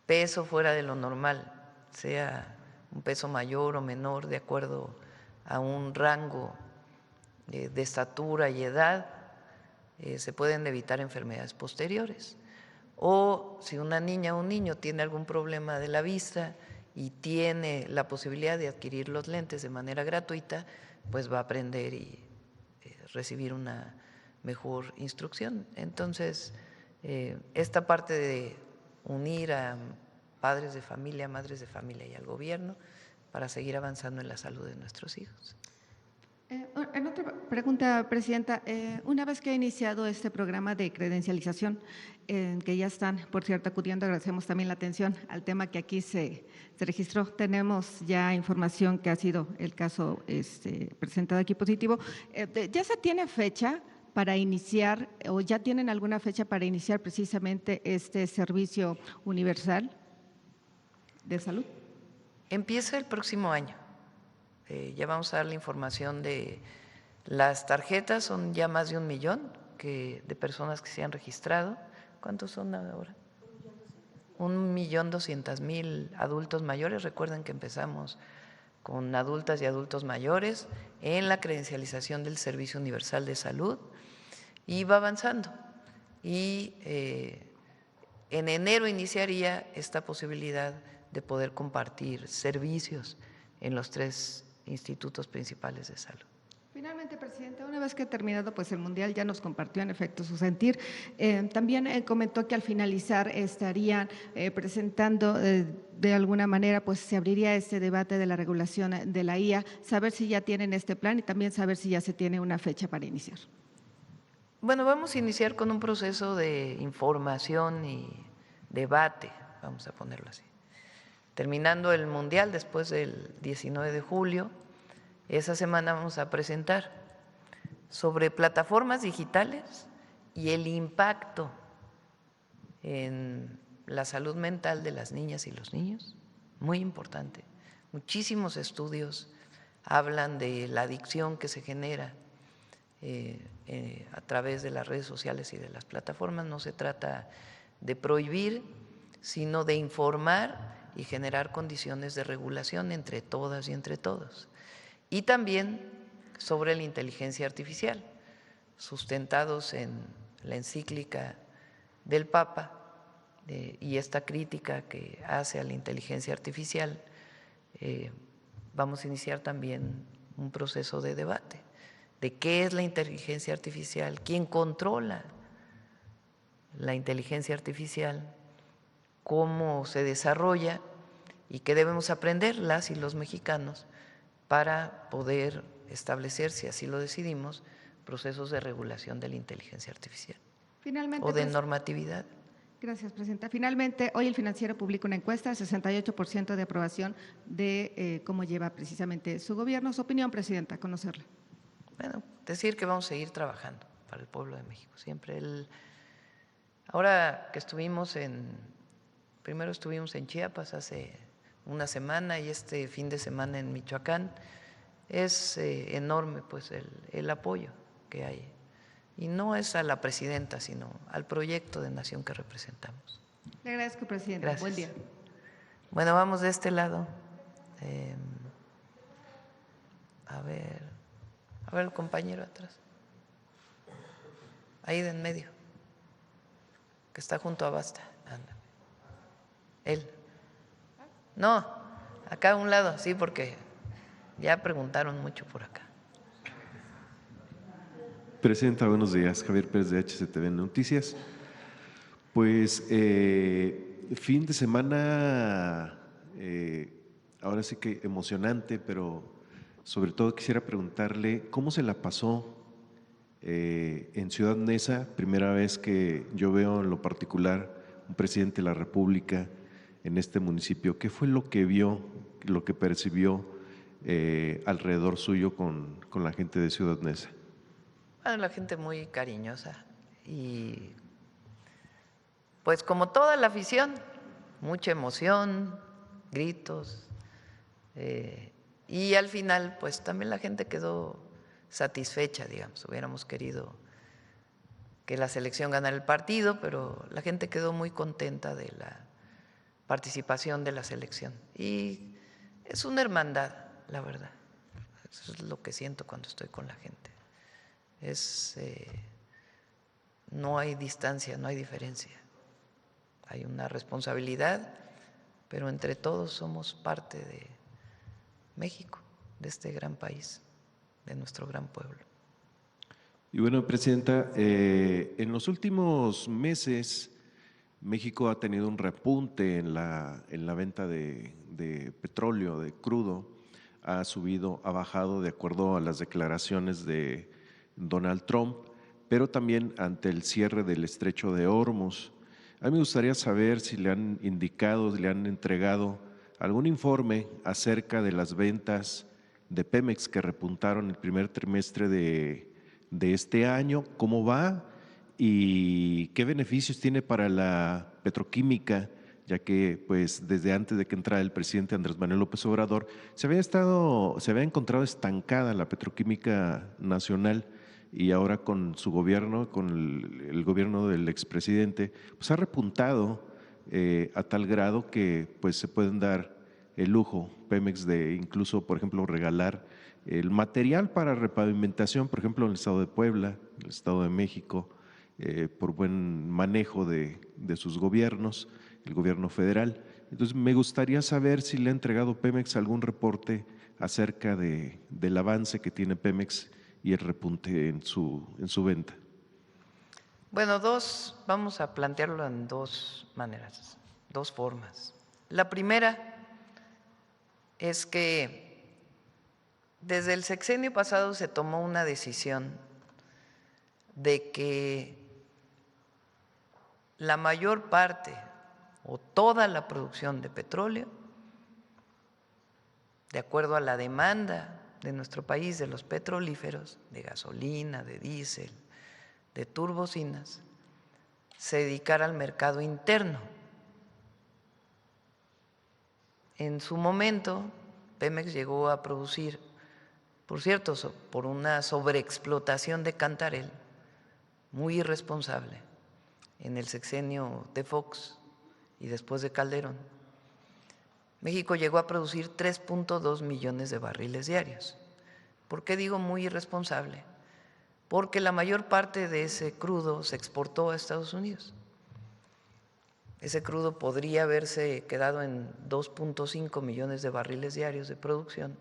peso fuera de lo normal, sea un peso mayor o menor de acuerdo a un rango de estatura y edad, se pueden evitar enfermedades posteriores. O si una niña o un niño tiene algún problema de la vista y tiene la posibilidad de adquirir los lentes de manera gratuita, pues va a aprender y recibir una mejor instrucción. Entonces, esta parte de unir a padres de familia, madres de familia y al gobierno para seguir avanzando en la salud de nuestros hijos. En otra pregunta, Presidenta, una vez que ha iniciado este programa de credencialización, que ya están, por cierto, acudiendo, agradecemos también la atención al tema que aquí se registró. Tenemos ya información que ha sido el caso presentado aquí positivo. ¿Ya se tiene fecha para iniciar o ya tienen alguna fecha para iniciar precisamente este servicio universal de salud? Empieza el próximo año. Ya vamos a dar la información de las tarjetas, son ya más de 1 millón de personas que se han registrado. ¿Cuántos son ahora? 1.200.000 adultos mayores. Recuerden que empezamos con adultas y adultos mayores en la credencialización del Servicio Universal de Salud y va avanzando. Y en enero iniciaría esta posibilidad de poder compartir servicios en los 3 institutos principales de salud. Finalmente, Presidenta, una vez que ha terminado pues el Mundial, ya nos compartió en efecto su sentir. También comentó que al finalizar estarían presentando de alguna manera, pues se abriría este debate de la regulación de la IA, saber si ya tienen este plan y también saber si ya se tiene una fecha para iniciar. Bueno, vamos a iniciar con un proceso de información y debate, vamos a ponerlo así. Terminando el Mundial, después del 19 de julio, esa semana vamos a presentar sobre plataformas digitales y el impacto en la salud mental de las niñas y los niños, muy importante. Muchísimos estudios hablan de la adicción que se genera a través de las redes sociales y de las plataformas. No se trata de prohibir, sino de informar y generar condiciones de regulación entre todas y entre todos. Y también sobre la inteligencia artificial, sustentados en la encíclica del Papa y esta crítica que hace a la inteligencia artificial, vamos a iniciar también un proceso de debate de qué es la inteligencia artificial, quién controla la inteligencia artificial, cómo se desarrolla y qué debemos aprender las y los mexicanos para poder establecer, si así lo decidimos, procesos de regulación de la inteligencia artificial. Finalmente, o de normatividad. Gracias, Presidenta. Finalmente, hoy el Financiero publica una encuesta, 68% de aprobación de cómo lleva precisamente su gobierno. Su opinión, Presidenta, conocerla. Bueno, decir que vamos a seguir trabajando para el pueblo de México. Siempre ahora que primero estuvimos en Chiapas hace una semana y este fin de semana en Michoacán, es enorme pues el apoyo que hay. Y no es a la presidenta, sino al proyecto de nación que representamos. Le agradezco, Presidenta. Gracias. Buen día. Bueno, vamos de este lado. A ver el compañero atrás. Ahí de en medio, que está junto a Basta. Anda. Él. No, acá a un lado, sí, porque ya preguntaron mucho por acá. Presidenta, buenos días. Javier Pérez de HCTV Noticias. Pues fin de semana, ahora sí que emocionante, pero sobre todo quisiera preguntarle cómo se la pasó en Ciudad Neza, primera vez que yo veo en lo particular un presidente de la República en este municipio. ¿Qué fue lo que vio, lo que percibió alrededor suyo con la gente de Ciudad Neza? Bueno, la gente muy cariñosa y pues como toda la afición, mucha emoción, gritos y al final pues también la gente quedó satisfecha, digamos. Hubiéramos querido que la selección ganara el partido, pero la gente quedó muy contenta de la participación de la selección y es una hermandad, la verdad. Eso es lo que siento cuando estoy con la gente. No hay distancia, no hay diferencia. Hay una responsabilidad, pero entre todos somos parte de México, de este gran país, de nuestro gran pueblo. Y bueno, Presidenta, en los últimos meses México ha tenido un repunte en la venta de petróleo, de crudo. Ha subido, ha bajado de acuerdo a las declaraciones de Donald Trump, pero también ante el cierre del estrecho de Hormuz. A mí me gustaría saber si le han indicado, le han entregado algún informe acerca de las ventas de Pemex que repuntaron el primer trimestre de este año, cómo va y qué beneficios tiene para la petroquímica, ya que pues desde antes de que entrara el presidente Andrés Manuel López Obrador se había encontrado estancada la petroquímica nacional, y ahora con su gobierno, con el gobierno del expresidente, pues ha repuntado a tal grado que pues se pueden dar el lujo Pemex de incluso, por ejemplo, regalar el material para repavimentación, por ejemplo, en el estado de Puebla, en el estado de México, por buen manejo de sus gobiernos, el gobierno federal. Entonces, me gustaría saber si le ha entregado Pemex algún reporte acerca del avance que tiene Pemex y el repunte en su venta. Bueno, vamos a plantearlo en dos maneras, dos formas. La primera es que desde el sexenio pasado se tomó una decisión de que la mayor parte o toda la producción de petróleo, de acuerdo a la demanda de nuestro país, de los petrolíferos, de gasolina, de diésel, de turbocinas, se dedicara al mercado interno. En su momento, Pemex llegó a producir, por cierto, por una sobreexplotación de Cantarell muy irresponsable en el sexenio de Fox y después de Calderón, México llegó a producir 3.2 millones de barriles diarios. ¿Por qué digo muy irresponsable? Porque la mayor parte de ese crudo se exportó a Estados Unidos. Ese crudo podría haberse quedado en 2.5 millones de barriles diarios de producción.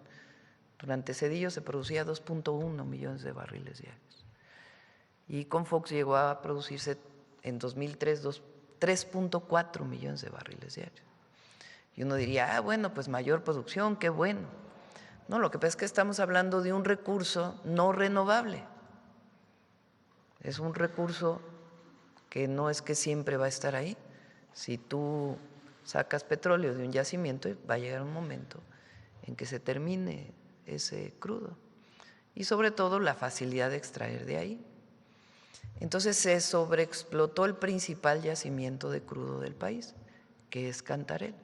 Durante Cedillo se producía 2.1 millones de barriles diarios. Y con Fox llegó a producirse en 2003 3.4 millones de barriles diarios. Y uno diría, bueno, pues mayor producción, qué bueno. No, lo que pasa es que estamos hablando de un recurso no renovable. Es un recurso que no es que siempre va a estar ahí. Si tú sacas petróleo de un yacimiento, va a llegar un momento en que se termine ese crudo. Y sobre todo la facilidad de extraer de ahí. Entonces se sobreexplotó el principal yacimiento de crudo del país, que es Cantarell.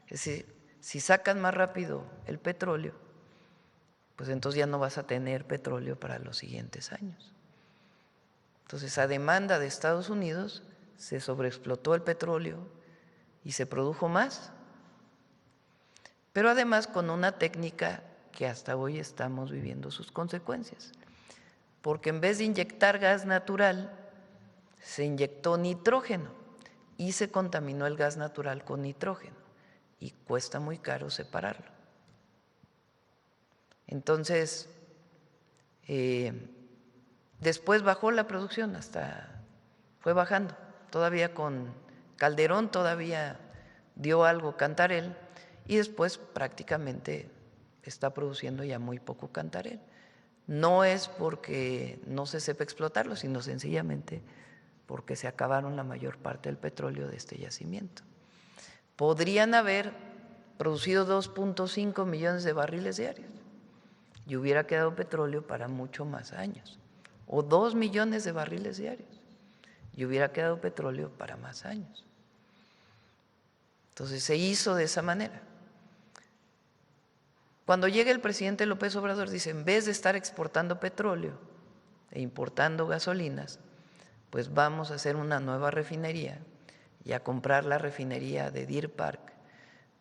Es decir, si sacan más rápido el petróleo, pues entonces ya no vas a tener petróleo para los siguientes años. Entonces, a demanda de Estados Unidos, se sobreexplotó el petróleo y se produjo más, pero además con una técnica que hasta hoy estamos viviendo sus consecuencias, porque en vez de inyectar gas natural, se inyectó nitrógeno y se contaminó el gas natural con nitrógeno y cuesta muy caro separarlo. Entonces, después bajó la producción, fue bajando. Todavía con Calderón todavía dio algo Cantarell y después prácticamente está produciendo ya muy poco Cantarell. No es porque no se sepa explotarlo, sino sencillamente porque se acabaron la mayor parte del petróleo de este yacimiento. Podrían haber producido 2.5 millones de barriles diarios y hubiera quedado petróleo para mucho más años, o 2 millones de barriles diarios y hubiera quedado petróleo para más años. Entonces se hizo de esa manera. Cuando llega el presidente López Obrador, dice, en vez de estar exportando petróleo e importando gasolinas, pues vamos a hacer una nueva refinería y a comprar la refinería de Deer Park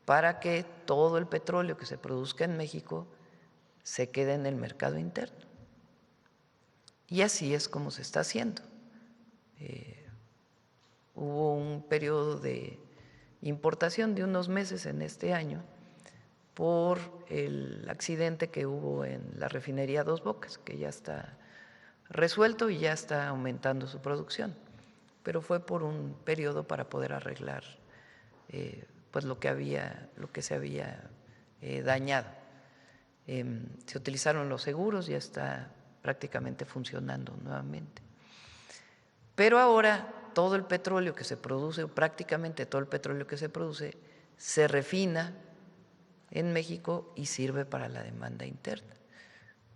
para que todo el petróleo que se produzca en México se quede en el mercado interno. Y así es como se está haciendo. Hubo un periodo de importación de unos meses en este año por el accidente que hubo en la refinería Dos Bocas, que ya está resuelto y ya está aumentando su producción, pero fue por un periodo para poder arreglar pues lo que se había dañado. Se utilizaron los seguros, ya está prácticamente funcionando nuevamente. Pero ahora todo el petróleo que se produce, o prácticamente todo el petróleo que se produce, se refina en México y sirve para la demanda interna.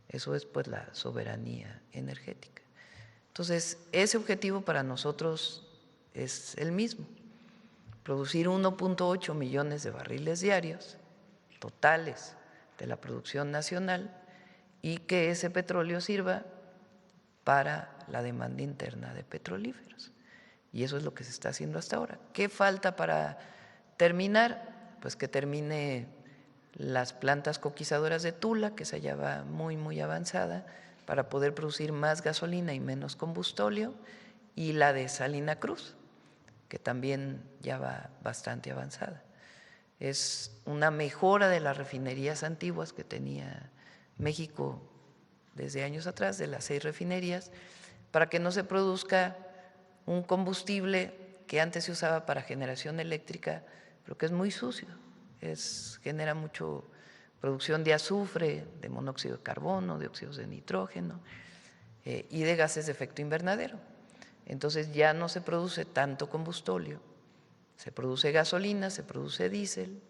Eso es pues la soberanía energética. Entonces, ese objetivo para nosotros es el mismo: producir 1.8 millones de barriles diarios totales de la producción nacional y que ese petróleo sirva para la demanda interna de petrolíferos. Y eso es lo que se está haciendo hasta ahora. ¿Qué falta para terminar? Pues que termine las plantas coquizadoras de Tula, que esa ya va muy, muy avanzada, para poder producir más gasolina y menos combustóleo, y la de Salina Cruz, que también ya va bastante avanzada. Es una mejora de las refinerías antiguas que tenía México desde años atrás, de las 6 refinerías, para que no se produzca un combustible que antes se usaba para generación eléctrica, pero que es muy sucio, genera mucho producción de azufre, de monóxido de carbono, de óxidos de nitrógeno y de gases de efecto invernadero. Entonces ya no se produce tanto combustóleo, se produce gasolina, se produce diésel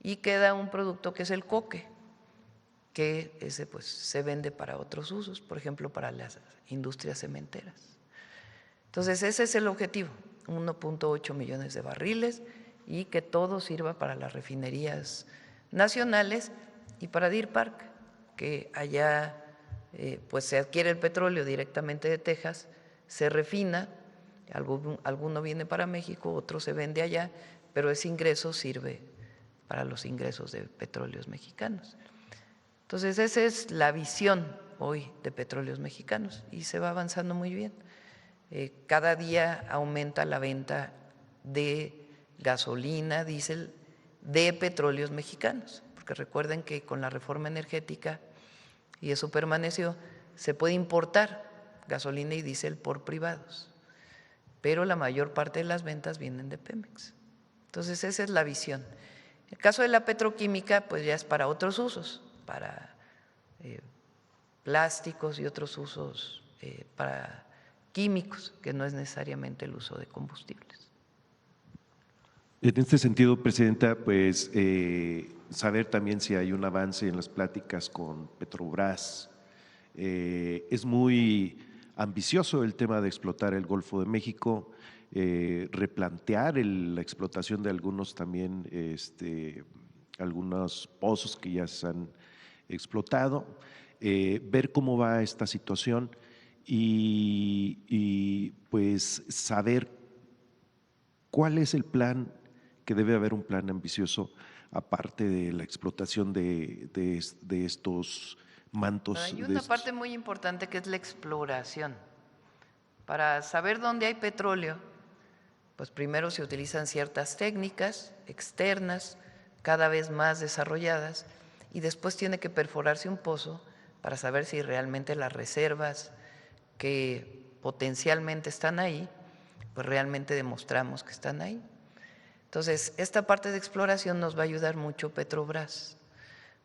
y queda un producto que es el coque, que ese pues se vende para otros usos, por ejemplo para las industrias cementeras. Entonces ese es el objetivo, 1.8 millones de barriles y que todo sirva para las refinerías nacionales y para Deer Park, que allá pues se adquiere el petróleo directamente de Texas, se refina, alguno viene para México, otro se vende allá, pero ese ingreso sirve para los ingresos de petróleos mexicanos. Entonces esa es la visión hoy de Petróleos Mexicanos y se va avanzando muy bien. Cada día aumenta la venta de gasolina, diésel, de petróleos mexicanos, porque recuerden que con la reforma energética, y eso permaneció, se puede importar gasolina y diésel por privados, pero la mayor parte de las ventas vienen de Pemex. Entonces esa es la visión. En el caso de la petroquímica, pues ya es para otros usos, para plásticos y otros usos para químicos, que no es necesariamente el uso de combustibles. En este sentido, Presidenta, pues saber también si hay un avance en las pláticas con Petrobras. Es muy ambicioso el tema de explotar el Golfo de México, replantear la explotación de algunos también, algunos pozos que ya se han explotado, ver cómo va esta situación y pues saber cuál es el plan, que debe haber un plan ambicioso aparte de la explotación de estos mantos. Hay una parte muy importante que es la exploración. Para saber dónde hay petróleo, pues primero se utilizan ciertas técnicas externas, cada vez más desarrolladas, y después tiene que perforarse un pozo para saber si realmente las reservas que potencialmente están ahí, pues realmente demostramos que están ahí. Entonces, esta parte de exploración nos va a ayudar mucho Petrobras,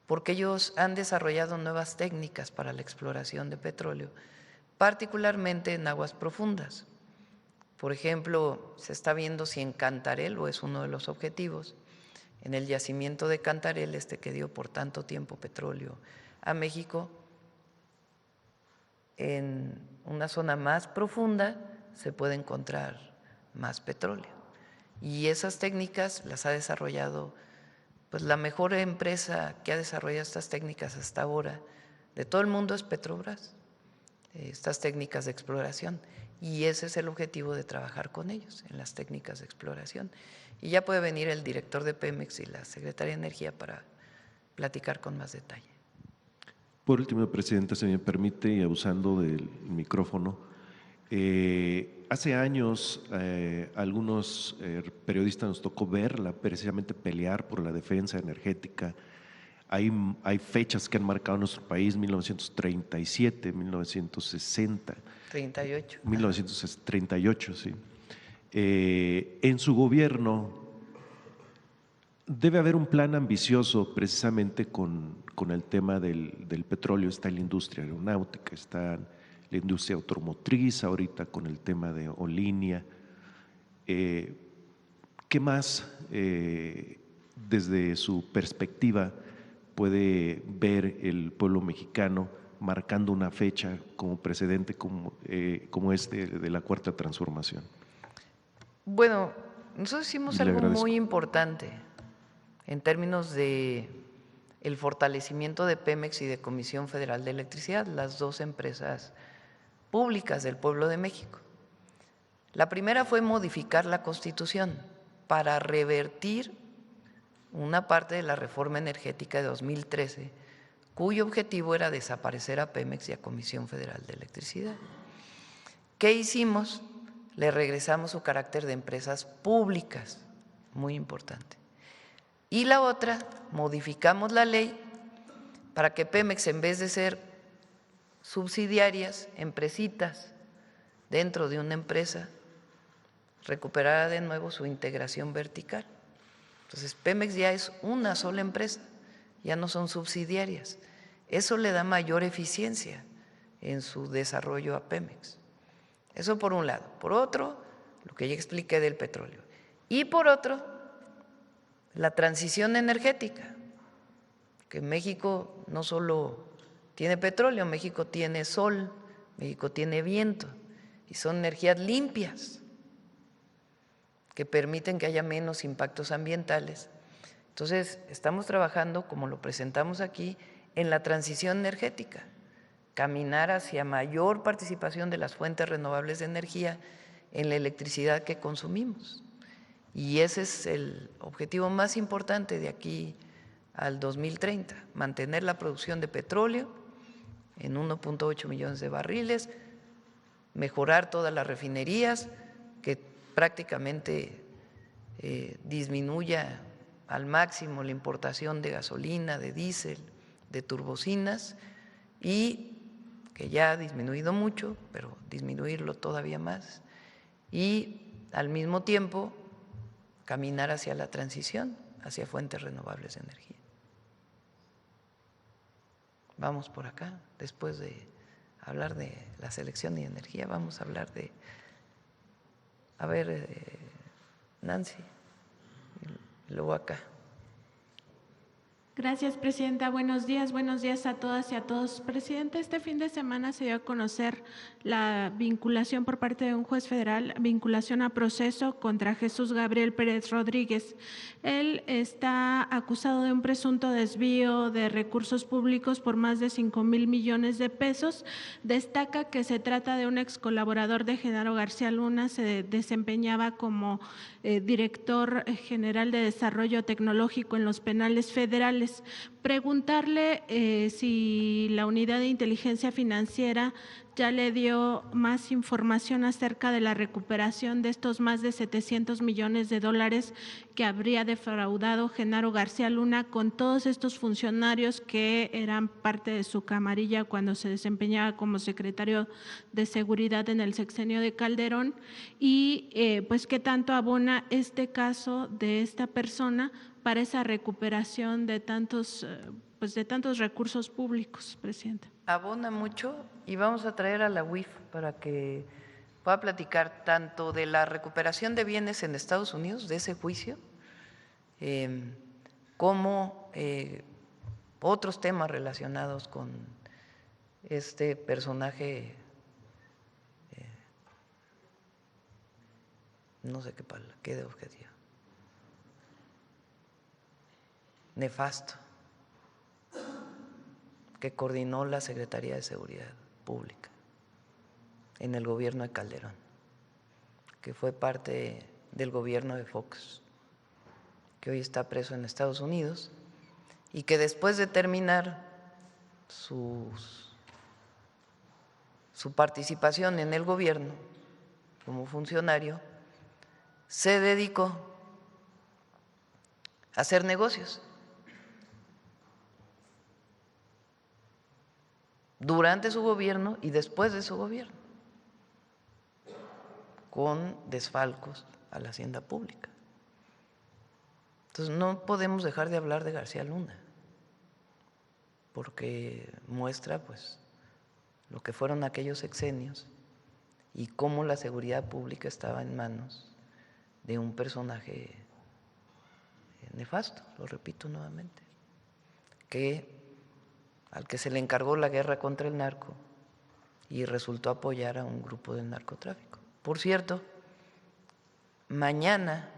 porque ellos han desarrollado nuevas técnicas para la exploración de petróleo, particularmente en aguas profundas. Por ejemplo, se está viendo si en Cantarell, o es uno de los objetivos, en el yacimiento de Cantarell, que dio por tanto tiempo petróleo a México, en una zona más profunda se puede encontrar más petróleo. Y esas técnicas las ha desarrollado pues la mejor empresa que ha desarrollado estas técnicas hasta ahora de todo el mundo es Petrobras, estas técnicas de exploración, y ese es el objetivo de trabajar con ellos en las técnicas de exploración. Y ya puede venir el director de Pemex y la secretaria de Energía para platicar con más detalle. Por último, Presidenta, si me permite, y abusando del micrófono, hace años algunos periodistas nos tocó verla precisamente pelear por la defensa energética Hay fechas que han marcado nuestro país, 1937, 1960. 38. 1938, sí. En su gobierno debe haber un plan ambicioso precisamente con el tema del petróleo. Está en la industria aeronáutica, está en la industria automotriz, ahorita con el tema de Olínea. ¿Qué más, desde su perspectiva, puede ver el pueblo mexicano marcando una fecha como precedente como este de la Cuarta Transformación? Bueno, nosotros hicimos algo muy importante en términos de el fortalecimiento de Pemex y de Comisión Federal de Electricidad, las dos empresas públicas del pueblo de México. La primera fue modificar la Constitución para revertir una parte de la reforma energética de 2013, cuyo objetivo era desaparecer a Pemex y a Comisión Federal de Electricidad. ¿Qué hicimos? Le regresamos su carácter de empresas públicas, muy importante. Y la otra, modificamos la ley para que Pemex, en vez de ser subsidiarias, empresitas dentro de una empresa, recuperara de nuevo su integración vertical. Entonces, Pemex ya es una sola empresa, ya no son subsidiarias. Eso le da mayor eficiencia en su desarrollo a Pemex. Eso por un lado. Por otro, lo que ya expliqué del petróleo. Y por otro, la transición energética, que México no solo tiene petróleo, México tiene sol, México tiene viento, y son energías limpias que permiten que haya menos impactos ambientales. Entonces, estamos trabajando, como lo presentamos aquí, en la transición energética, caminar hacia mayor participación de las fuentes renovables de energía en la electricidad que consumimos. Y ese es el objetivo más importante de aquí al 2030, mantener la producción de petróleo en 1.8 millones de barriles, mejorar todas las refinerías, que prácticamente disminuya al máximo la importación de gasolina, de diésel, de turbocinas, y que ya ha disminuido mucho, pero disminuirlo todavía más, y al mismo tiempo caminar hacia la transición, hacia fuentes renovables de energía. Vamos por acá, después de hablar de la selección y energía, vamos a hablar de, a ver, Nancy, y luego acá. Gracias, Presidenta. Buenos días a todas y a todos. Presidente, este fin de semana se dio a conocer la vinculación por parte de un juez federal, vinculación a proceso contra Jesús Gabriel Pérez Rodríguez. Él está acusado de un presunto desvío de recursos públicos por más de 5,000 millones de pesos. Destaca que se trata de un ex colaborador de Genaro García Luna, se desempeñaba como director general de desarrollo tecnológico en los penales federales. Preguntarle si la unidad de inteligencia financiera ya le dio más información acerca de la recuperación de estos más de 700 millones de dólares que habría defraudado Genaro García Luna con todos estos funcionarios que eran parte de su camarilla cuando se desempeñaba como secretario de Seguridad en el sexenio de Calderón, y pues qué tanto abona este caso de esta persona para esa recuperación de tantos recursos públicos, Presidenta. Abona mucho, y vamos a traer a la UIF para que pueda platicar tanto de la recuperación de bienes en Estados Unidos, de ese juicio, como otros temas relacionados con este personaje, no sé qué de objetivo, nefasto, que coordinó la Secretaría de Seguridad Pública en el gobierno de Calderón, que fue parte del gobierno de Fox, que hoy está preso en Estados Unidos, y que después de terminar su participación en el gobierno como funcionario, se dedicó a hacer negocios durante su gobierno y después de su gobierno, con desfalcos a la hacienda pública. Entonces no podemos dejar de hablar de García Luna, porque muestra pues lo que fueron aquellos sexenios y cómo la seguridad pública estaba en manos de un personaje nefasto, lo repito nuevamente, al que se le encargó la guerra contra el narco y resultó apoyar a un grupo del narcotráfico. Por cierto, mañana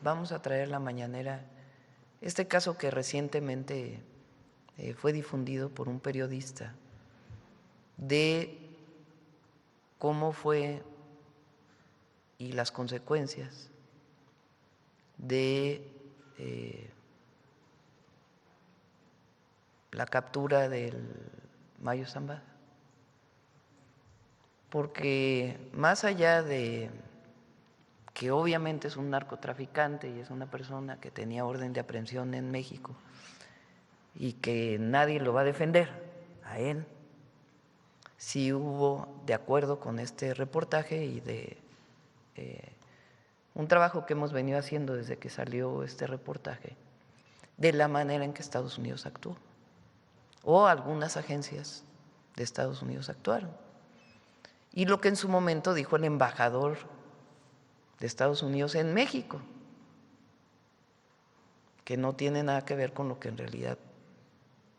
vamos a traer la mañanera este caso que recientemente fue difundido por un periodista de cómo fue y las consecuencias de la captura del Mayo Zambada. Porque más allá de que obviamente es un narcotraficante y es una persona que tenía orden de aprehensión en México y que nadie lo va a defender a él, sí hubo, de acuerdo con este reportaje y de un trabajo que hemos venido haciendo desde que salió este reportaje, de la manera en que Estados Unidos actuó, o algunas agencias de Estados Unidos actuaron. Y lo que en su momento dijo el embajador de Estados Unidos en México, que no tiene nada que ver con lo que en realidad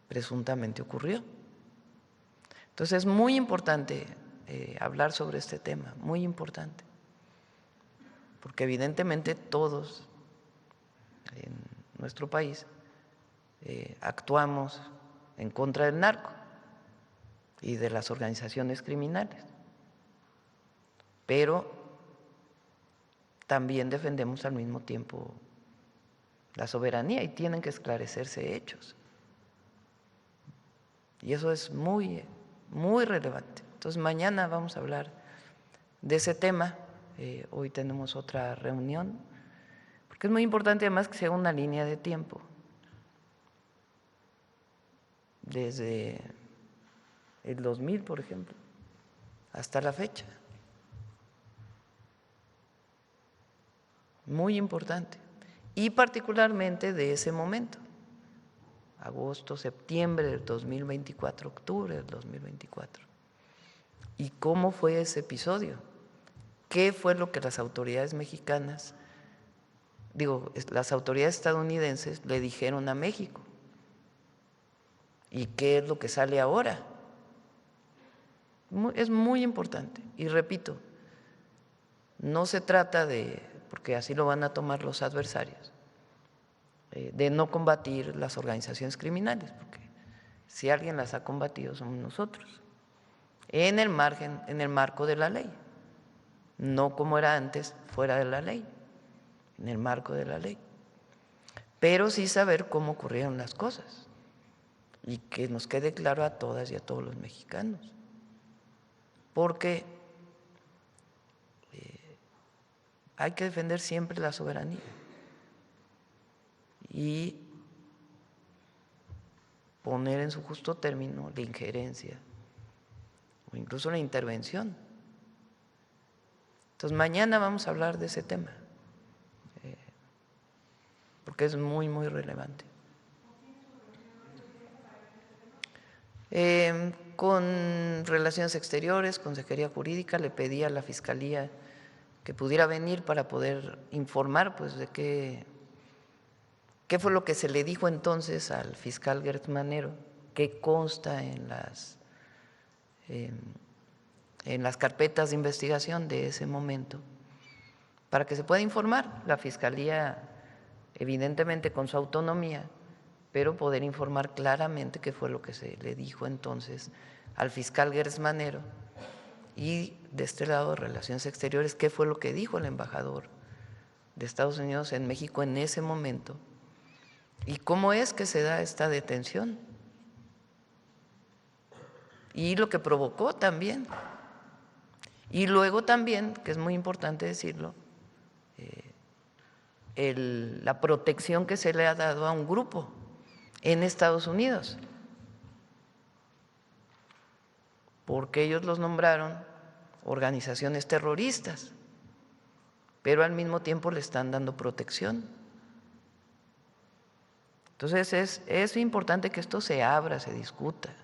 presuntamente ocurrió. Entonces es muy importante hablar sobre este tema, muy importante, porque evidentemente todos en nuestro país actuamos en contra del narco y de las organizaciones criminales, pero también defendemos al mismo tiempo la soberanía y tienen que esclarecerse hechos. Y eso es muy, muy relevante. Entonces mañana vamos a hablar de ese tema. Hoy tenemos otra reunión, porque es muy importante además que sea una línea de tiempo. Desde el 2000, por ejemplo, hasta la fecha. Muy importante. Y particularmente de ese momento, agosto, septiembre del 2024, octubre del 2024. ¿Y cómo fue ese episodio? ¿Qué fue lo que las autoridades mexicanas, las autoridades estadounidenses le dijeron a México? ¿Y qué es lo que sale ahora? Es muy importante. Y repito, no se trata de, porque así lo van a tomar los adversarios, de no combatir las organizaciones criminales, porque si alguien las ha combatido somos nosotros, en el marco de la ley, no como era antes, fuera de la ley, en el marco de la ley, pero sí saber cómo ocurrieron las cosas y que nos quede claro a todas y a todos los mexicanos, porque hay que defender siempre la soberanía y poner en su justo término la injerencia o incluso la intervención. Entonces mañana vamos a hablar de ese tema, porque es muy, muy relevante. Con Relaciones Exteriores, Consejería Jurídica, le pedí a la Fiscalía que pudiera venir para poder informar pues de qué fue lo que se le dijo entonces al fiscal Gertz Manero, qué consta en las carpetas de investigación de ese momento, para que se pueda informar la Fiscalía, evidentemente con su autonomía, pero poder informar claramente qué fue lo que se le dijo entonces al fiscal Gertz Manero, y de este lado de Relaciones Exteriores, qué fue lo que dijo el embajador de Estados Unidos en México en ese momento y cómo es que se da esta detención y lo que provocó también. Y luego también, que es muy importante decirlo, la protección que se le ha dado a un grupo en Estados Unidos porque ellos los nombraron organizaciones terroristas, pero al mismo tiempo le están dando protección. Entonces es importante que esto se abra, se discuta.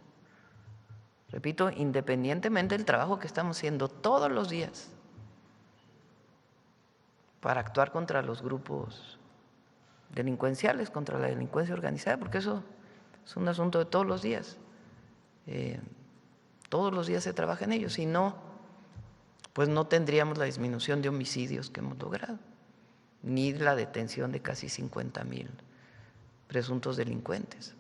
Repito, independientemente del trabajo que estamos haciendo todos los días para actuar contra los grupos delincuenciales, contra la delincuencia organizada, porque eso es un asunto de todos los días. Todos los días se trabaja en ello, si no, pues no tendríamos la disminución de homicidios que hemos logrado, ni la detención de casi 50,000 presuntos delincuentes.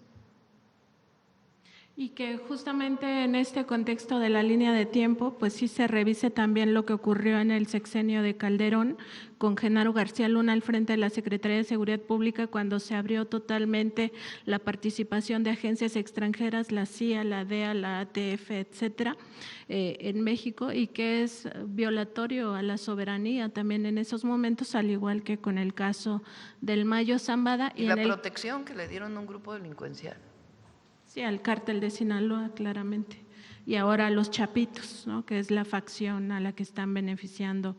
Y que justamente en este contexto de la línea de tiempo, pues sí se revise también lo que ocurrió en el sexenio de Calderón con Genaro García Luna al frente de la Secretaría de Seguridad Pública, cuando se abrió totalmente la participación de agencias extranjeras, la CIA, la DEA, la ATF, etcétera, en México, y que es violatorio a la soberanía también en esos momentos, al igual que con el caso del Mayo Zambada. Y la protección que le dieron a un grupo delincuencial. Sí, al cártel de Sinaloa, claramente. Y ahora a los Chapitos, ¿no?, que es la facción a la que están beneficiando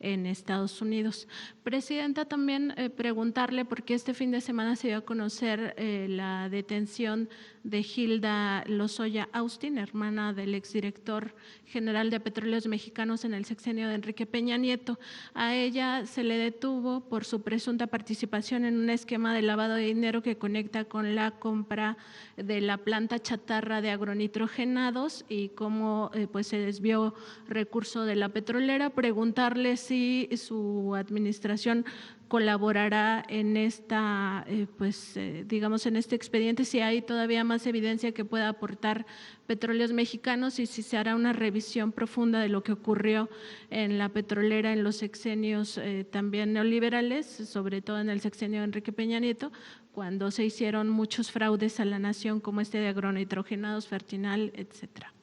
en Estados Unidos. Presidenta, también preguntarle, porque este fin de semana se dio a conocer la detención de Hilda Lozoya Austin, hermana del exdirector general de Petróleos Mexicanos en el sexenio de Enrique Peña Nieto. A ella se le detuvo por su presunta participación en un esquema de lavado de dinero que conecta con la compra de la planta chatarra de agronitrogenados y cómo pues se desvió recurso de la petrolera. Preguntarle si su administración colaborará en esta, digamos, en este expediente, si hay todavía más evidencia que pueda aportar Petróleos Mexicanos y si se hará una revisión profunda de lo que ocurrió en la petrolera en los sexenios también neoliberales, sobre todo en el sexenio de Enrique Peña Nieto, cuando se hicieron muchos fraudes a la nación como este de agronitrogenados, Fertinal, etcétera.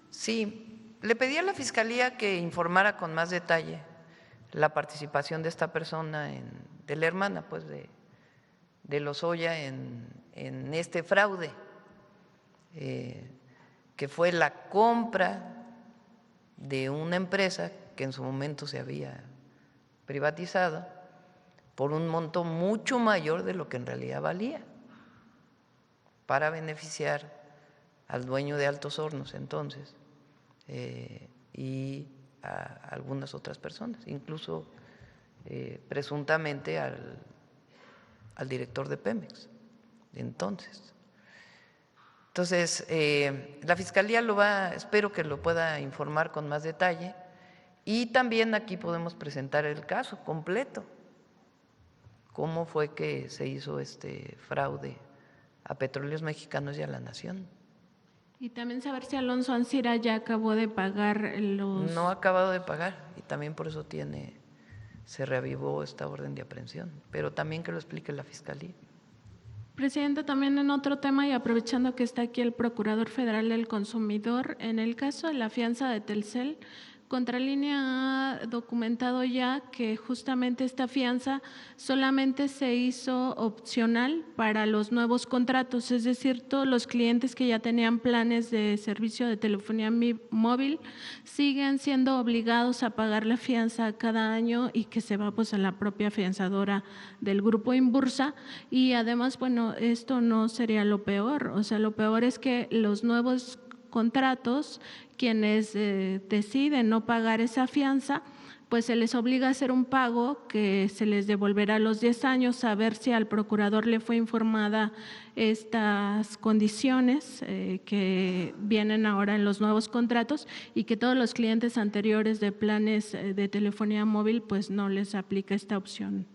Sí, le pedí a la Fiscalía que informara con más detalle la participación de esta persona, de la hermana pues de Lozoya en este fraude, que fue la compra de una empresa que en su momento se había privatizado por un monto mucho mayor de lo que en realidad valía, para beneficiar al dueño de Altos Hornos entonces y a algunas otras personas, incluso presuntamente al director de Pemex de entonces. Entonces, la Fiscalía espero que lo pueda informar con más detalle, y también aquí podemos presentar el caso completo, cómo fue que se hizo este fraude a Petróleos Mexicanos y a la Nación. Y también saber si Alonso Ancira ya acabó de pagar los… No ha acabado de pagar, y también por eso se reavivó esta orden de aprehensión, pero también que lo explique la Fiscalía. Presidenta, también en otro tema, y aprovechando que está aquí el Procurador Federal del Consumidor, en el caso de la fianza de Telcel, Contralínea ha documentado ya que justamente esta fianza solamente se hizo opcional para los nuevos contratos, es decir, todos los clientes que ya tenían planes de servicio de telefonía móvil siguen siendo obligados a pagar la fianza cada año, y que se va pues a la propia fianzadora del grupo Inbursa. Y además, bueno, esto no sería lo peor, o sea, lo peor es que los nuevos contratos, quienes deciden no pagar esa fianza, pues se les obliga a hacer un pago que se les devolverá a los 10 años, a ver si al procurador le fue informada estas condiciones que vienen ahora en los nuevos contratos, y que todos los clientes anteriores de planes de telefonía móvil pues no les aplica esta opción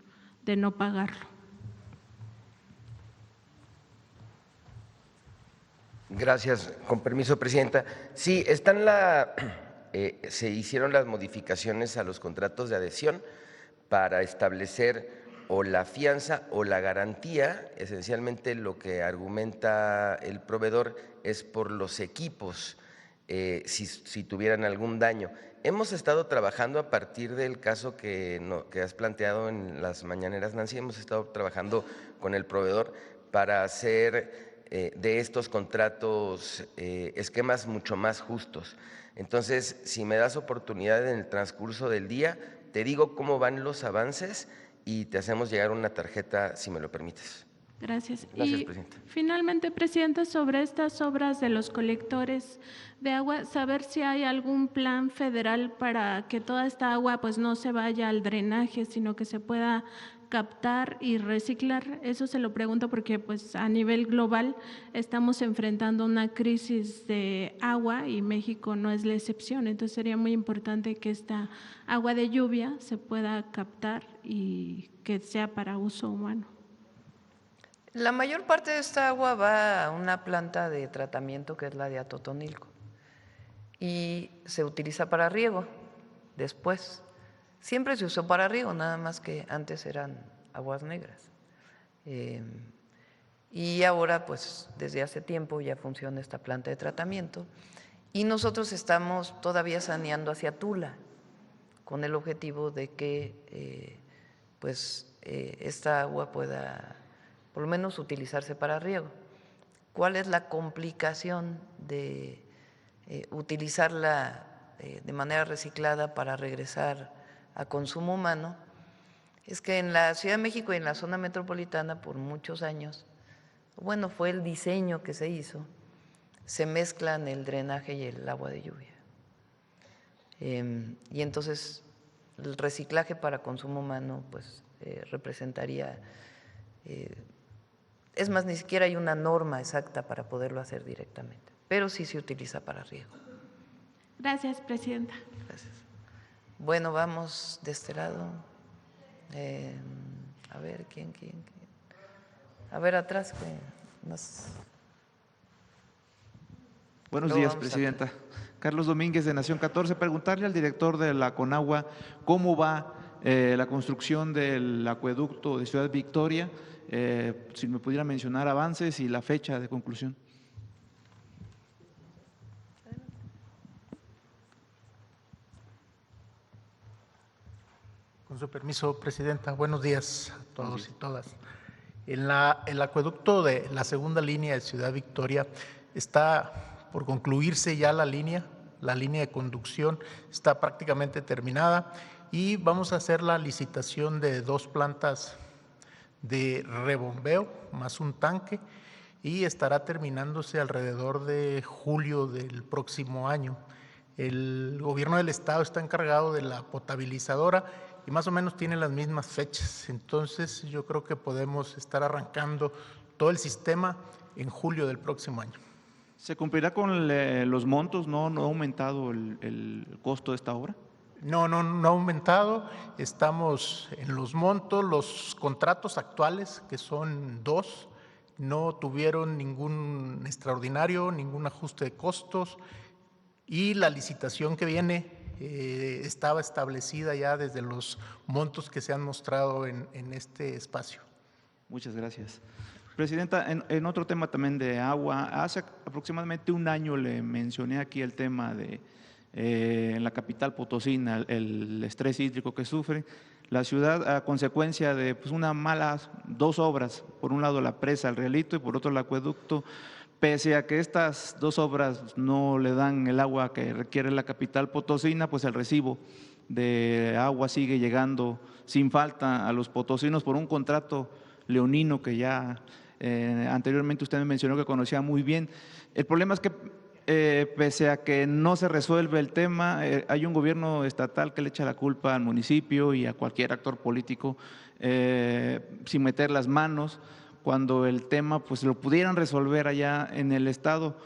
de no pagarlo. Gracias, con permiso, Presidenta. Sí, se hicieron las modificaciones a los contratos de adhesión para establecer o la fianza o la garantía. Esencialmente lo que argumenta el proveedor es por los equipos, si tuvieran algún daño. Hemos estado trabajando a partir del caso que has planteado en las mañaneras, Nancy, hemos estado trabajando con el proveedor para hacer de estos contratos, esquemas mucho más justos. Entonces, si me das oportunidad en el transcurso del día, te digo cómo van los avances y te hacemos llegar una tarjeta, si me lo permites. Gracias. Gracias, Y Presidenta. finalmente, Presidenta, sobre estas obras de los colectores de agua, saber si hay algún plan federal para que toda esta agua pues no se vaya al drenaje, sino que se pueda captar y reciclar. Eso se lo pregunto porque pues a nivel global estamos enfrentando una crisis de agua y México no es la excepción. Entonces sería muy importante que esta agua de lluvia se pueda captar y que sea para uso humano. La mayor parte de esta agua va a una planta de tratamiento que es la de Atotonilco y se utiliza para riego después. Siempre se usó para riego, nada más que antes eran aguas negras. Y ahora, pues desde hace tiempo ya funciona esta planta de tratamiento y nosotros estamos todavía saneando hacia Tula con el objetivo de que esta agua pueda por lo menos utilizarse para riego. ¿Cuál es la complicación de utilizarla de manera reciclada para regresar a consumo humano? Es que en la Ciudad de México y en la zona metropolitana por muchos años, bueno, fue el diseño que se hizo, se mezclan el drenaje y el agua de lluvia. Y entonces el reciclaje para consumo humano pues representaría… es más, ni siquiera hay una norma exacta para poderlo hacer directamente, pero sí se utiliza para riego. Gracias, Presidenta. Gracias. Bueno, vamos de este lado. A ver, ¿quién? A ver, atrás. Buenos días, Presidenta. Carlos Domínguez, de Nación 14. Preguntarle al director de la CONAGUA cómo va la construcción del acueducto de Ciudad Victoria, si me pudiera mencionar avances y la fecha de conclusión. Con su permiso, Presidenta, buenos días a todos y todas. El acueducto de la segunda línea de Ciudad Victoria está por concluirse ya la línea de conducción está prácticamente terminada y vamos a hacer la licitación de 2 plantas de rebombeo más un tanque y estará terminándose alrededor de julio del próximo año. El gobierno del estado está encargado de la potabilizadora y más o menos tiene las mismas fechas. Entonces yo creo que podemos estar arrancando todo el sistema en julio del próximo año. ¿Se cumplirá con los montos? ¿No ha aumentado el costo de esta obra? No ha aumentado. Estamos en los montos. Los contratos actuales, que son 2, no tuvieron ningún extraordinario, ningún ajuste de costos y la licitación que viene estaba establecida ya desde los montos que se han mostrado en este espacio. Muchas gracias. Presidenta, en otro tema también de agua, hace aproximadamente un año le mencioné aquí el tema de en la capital potosina, el estrés hídrico que sufre la ciudad a consecuencia de una malas 2 obras, por un lado la presa El Realito y por otro el acueducto. Pese a que estas 2 obras no le dan el agua que requiere la capital potosina, pues el recibo de agua sigue llegando sin falta a los potosinos por un contrato leonino que ya anteriormente usted me mencionó que conocía muy bien. El problema es que pese a que no se resuelve el tema, hay un gobierno estatal que le echa la culpa al municipio y a cualquier actor político sin meter las manos, cuando el tema pues lo pudieran resolver allá en el estado.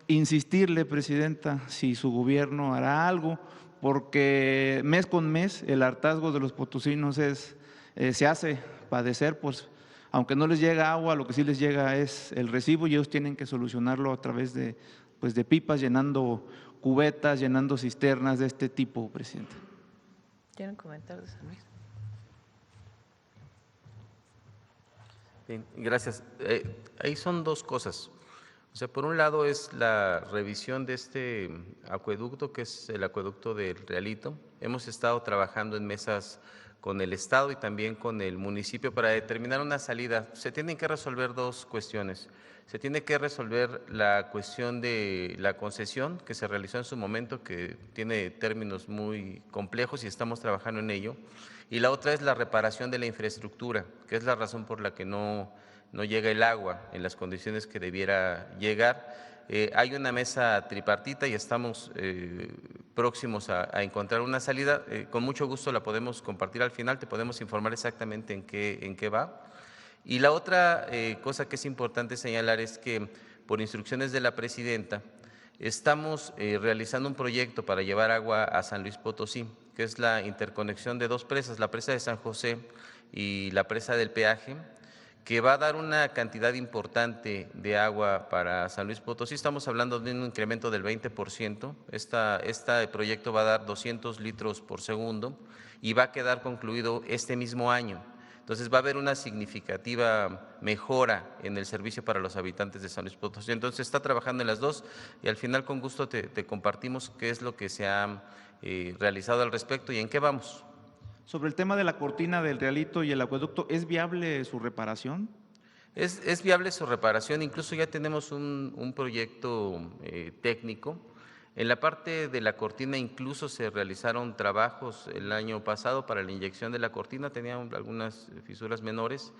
Insistirle, Presidenta, si su gobierno hará algo, porque mes con mes el hartazgo de los potosinos se hace padecer, pues aunque no les llega agua, lo que sí les llega es el recibo y ellos tienen que solucionarlo a través de pipas, llenando cubetas, llenando cisternas de este tipo, Presidenta. ¿Quieren comentar de San Luis? Bien, gracias. Ahí son 2 cosas. O sea, por un lado es la revisión de este acueducto, que es el acueducto del Realito. Hemos estado trabajando en mesas con el Estado y también con el municipio para determinar una salida. Se tienen que resolver dos cuestiones. Se tiene que resolver la cuestión de la concesión que se realizó en su momento, que tiene términos muy complejos y estamos trabajando en ello. Y la otra es la reparación de la infraestructura, que es la razón por la que no llega el agua en las condiciones que debiera llegar. Hay una mesa tripartita y estamos próximos a encontrar una salida. Con mucho gusto la podemos compartir al final, te podemos informar exactamente en qué va. Y la otra cosa que es importante señalar es que por instrucciones de la presidenta estamos realizando un proyecto para llevar agua a San Luis Potosí, que es la interconexión de dos presas, la presa de San José y la presa del Peaje, que va a dar una cantidad importante de agua para San Luis Potosí. Estamos hablando de un incremento del 20%. Este proyecto va a dar 200 litros por segundo y va a quedar concluido este mismo año. Entonces va a haber una significativa mejora en el servicio para los habitantes de San Luis Potosí. Entonces está trabajando en las dos y al final con gusto te compartimos qué es lo que se ha realizado al respecto y en qué vamos. Sobre el tema de la cortina del Realito y el acueducto, ¿es viable su reparación? Es viable su reparación, incluso ya tenemos un proyecto técnico. En la parte de la cortina incluso se realizaron trabajos el año pasado para la inyección de la cortina, tenían algunas fisuras menores.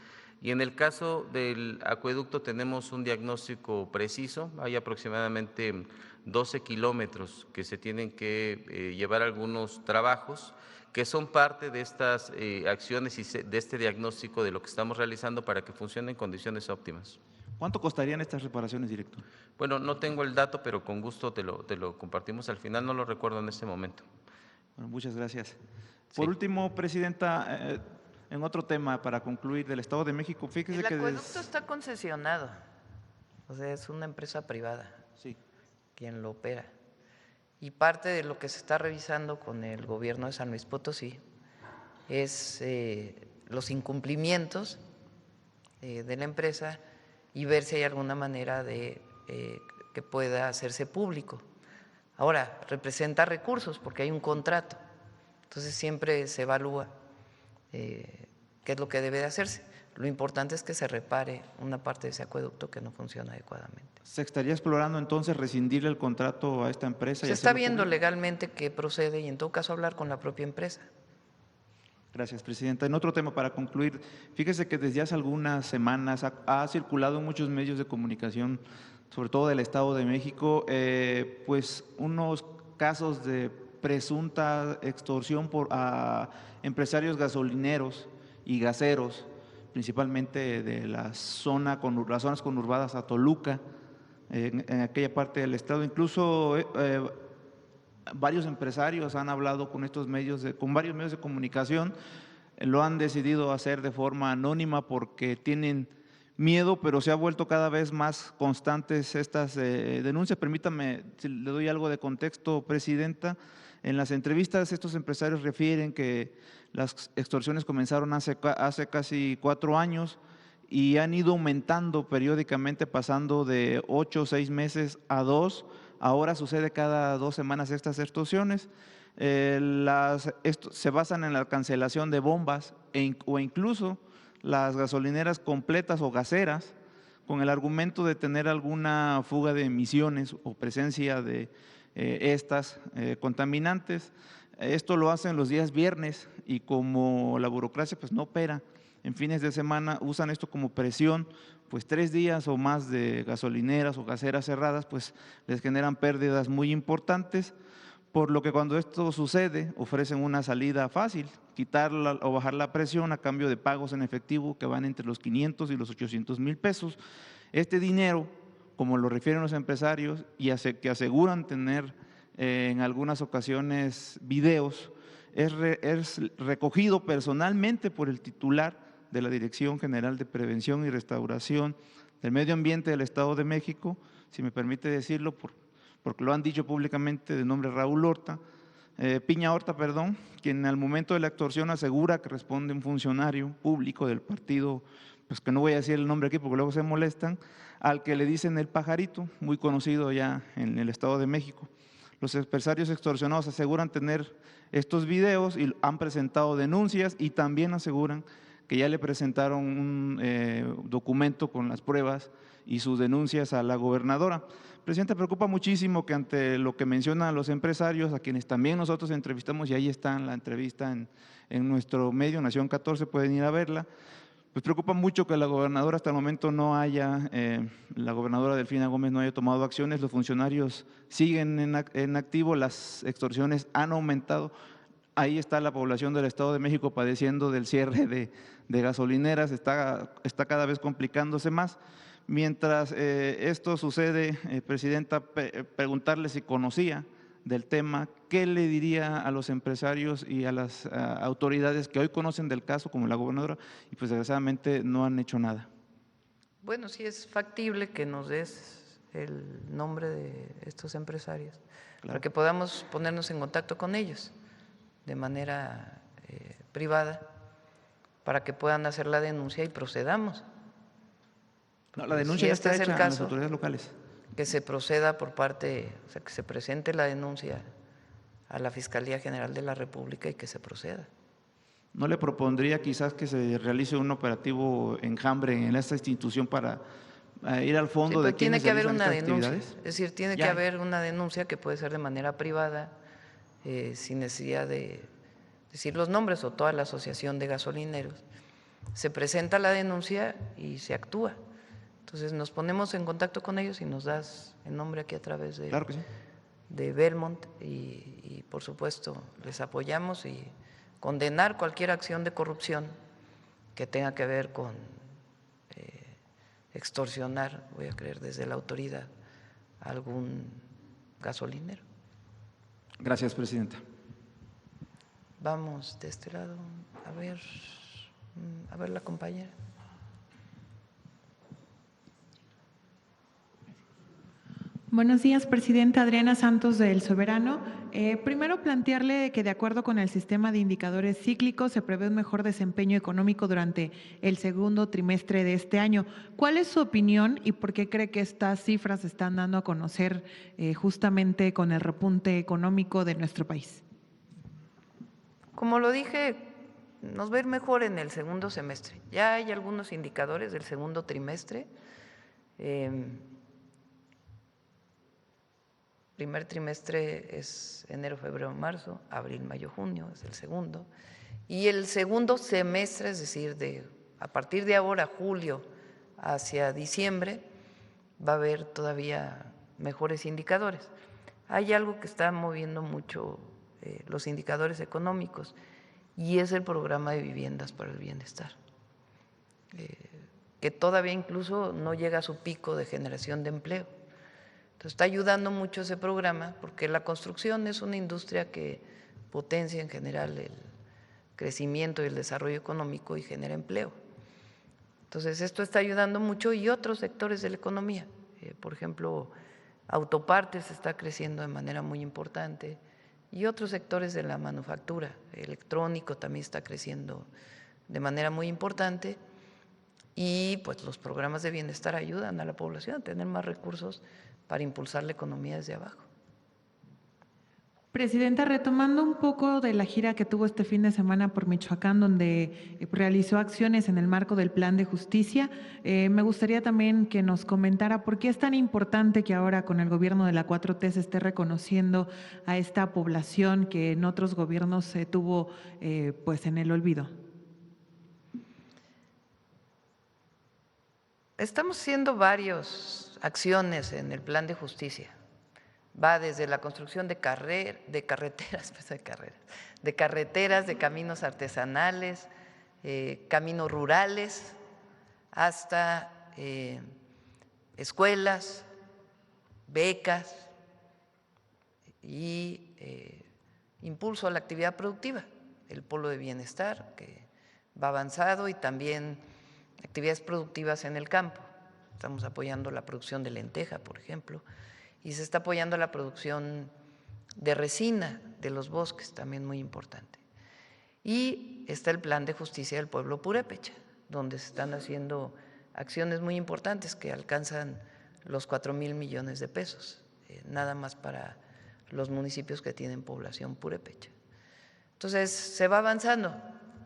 Y en el caso del acueducto tenemos un diagnóstico preciso, hay aproximadamente 12 kilómetros que se tienen que llevar algunos trabajos que son parte de estas acciones y de este diagnóstico de lo que estamos realizando para que funcione en condiciones óptimas. ¿Cuánto costarían estas reparaciones, director? Bueno, no tengo el dato, pero con gusto te lo compartimos al final, no lo recuerdo en este momento. Bueno, muchas gracias. Por último, Presidenta, en otro tema, para concluir, del Estado de México, fíjese que… El acueducto está concesionado, o sea, es una empresa privada quien lo opera. Y parte de lo que se está revisando con el gobierno de San Luis Potosí es los incumplimientos de la empresa y ver si hay alguna manera de que pueda hacerse público. Ahora, representa recursos porque hay un contrato, entonces siempre se evalúa qué es lo que debe de hacerse. Lo importante es que se repare una parte de ese acueducto que no funciona adecuadamente. ¿Se estaría explorando entonces rescindir el contrato a esta empresa? Se está viendo legalmente que procede y en todo caso hablar con la propia empresa. Gracias, Presidenta. En otro tema, para concluir, fíjese que desde hace algunas semanas ha circulado en muchos medios de comunicación, sobre todo del Estado de México, pues unos casos de presunta extorsión a empresarios gasolineros y gaseros, principalmente de las zonas conurbadas a Toluca, en aquella parte del estado. Incluso varios empresarios han hablado con con varios medios de comunicación, lo han decidido hacer de forma anónima porque tienen miedo, pero se ha vuelto cada vez más constantes estas denuncias. Permítame, si le doy algo de contexto, Presidenta. En las entrevistas estos empresarios refieren que las extorsiones comenzaron hace casi 4 años y han ido aumentando periódicamente, pasando de 8 o 6 meses a 2. Ahora sucede cada 2 semanas estas extorsiones. Se basan en la cancelación de bombas o incluso las gasolineras completas o gaseras, con el argumento de tener alguna fuga de emisiones o presencia de estas contaminantes. Esto lo hacen los días viernes y como la burocracia pues no opera en fines de semana, usan esto como presión, pues 3 días o más de gasolineras o gaseras cerradas pues les generan pérdidas muy importantes, por lo que cuando esto sucede ofrecen una salida fácil, quitar o bajar la presión a cambio de pagos en efectivo que van entre los 500 y los 800 mil pesos. Este dinero, como lo refieren los empresarios y que aseguran tener en algunas ocasiones videos, es recogido personalmente por el titular de la Dirección General de Prevención y Restauración del Medio Ambiente del Estado de México, si me permite decirlo, porque lo han dicho públicamente, de nombre Piña Horta, quien al momento de la extorsión asegura que responde un funcionario público del partido pues que no voy a decir el nombre aquí porque luego se molestan, al que le dicen el pajarito, muy conocido ya en el Estado de México. Los empresarios extorsionados aseguran tener estos videos y han presentado denuncias y también aseguran que ya le presentaron un documento con las pruebas y sus denuncias a la gobernadora. Presidenta, preocupa muchísimo que ante lo que mencionan los empresarios, a quienes también nosotros entrevistamos, y ahí está la entrevista en nuestro medio, Nación 14, pueden ir a verla, pues preocupa mucho que la gobernadora hasta el momento no haya, la gobernadora Delfina Gómez no haya tomado acciones, los funcionarios siguen en activo, las extorsiones han aumentado. Ahí está la población del Estado de México padeciendo del cierre de gasolineras, está cada vez complicándose más. Mientras esto sucede, Presidenta, preguntarle si conocía del tema, ¿qué le diría a los empresarios y a las autoridades que hoy conocen del caso, como la gobernadora, y pues desgraciadamente no han hecho nada? Bueno, sí es factible que nos des el nombre de estos empresarios, claro, para que podamos ponernos en contacto con ellos de manera privada, para que puedan hacer la denuncia y procedamos. No, la denuncia si ya está es hecha el a las caso, autoridades locales. Que se proceda por parte, o sea, que se presente la denuncia a la Fiscalía General de la República y que se proceda. ¿No le propondría quizás que se realice un operativo enjambre en esta institución para ir al fondo de quiénes realizan estas actividades? Es decir, tiene que haber una denuncia que puede ser de manera privada, sin necesidad de decir los nombres o toda la asociación de gasolineros. Se presenta la denuncia y se actúa. Entonces nos ponemos en contacto con ellos y nos das el nombre aquí a través de, claro que sí, de Belmont y por supuesto les apoyamos y condenar cualquier acción de corrupción que tenga que ver con extorsionar, voy a creer, desde la autoridad a algún gasolinero. Gracias, Presidenta. Vamos de este lado, a ver la compañera. Buenos días, Presidenta. Adriana Santos del Soberano. Primero, plantearle que de acuerdo con el sistema de indicadores cíclicos se prevé un mejor desempeño económico durante el segundo trimestre de este año. ¿Cuál es su opinión y por qué cree que estas cifras se están dando a conocer justamente con el repunte económico de nuestro país? Como lo dije, nos va a ir mejor en el segundo semestre. Ya hay algunos indicadores del segundo trimestre. Primer trimestre es enero, febrero, marzo, abril, mayo, junio, es el segundo. Y el segundo semestre, es decir, a partir de ahora, julio, hacia diciembre, va a haber todavía mejores indicadores. Hay algo que está moviendo mucho los indicadores económicos y es el programa de viviendas para el bienestar, que todavía incluso no llega a su pico de generación de empleo. Entonces está ayudando mucho ese programa porque la construcción es una industria que potencia en general el crecimiento y el desarrollo económico y genera empleo. Entonces esto está ayudando mucho y otros sectores de la economía, por ejemplo, autopartes está creciendo de manera muy importante y otros sectores de la manufactura, electrónico también está creciendo de manera muy importante y pues los programas de bienestar ayudan a la población a tener más recursos para impulsar la economía desde abajo. Presidenta, retomando un poco de la gira que tuvo este fin de semana por Michoacán, donde realizó acciones en el marco del Plan de Justicia, me gustaría también que nos comentara por qué es tan importante que ahora con el gobierno de la 4T se esté reconociendo a esta población que en otros gobiernos se tuvo pues en el olvido. Estamos haciendo varias acciones en el Plan de Justicia. Va desde la construcción de carreteras, de caminos artesanales, caminos rurales, hasta escuelas, becas y impulso a la actividad productiva, el polo de bienestar que va avanzado y también actividades productivas en el campo. Estamos apoyando la producción de lenteja, por ejemplo, y se está apoyando la producción de resina de los bosques, también muy importante. Y está el Plan de Justicia del Pueblo Purépecha, donde se están haciendo acciones muy importantes que alcanzan los 4,000 millones de pesos, nada más para los municipios que tienen población purépecha. Entonces, se va avanzando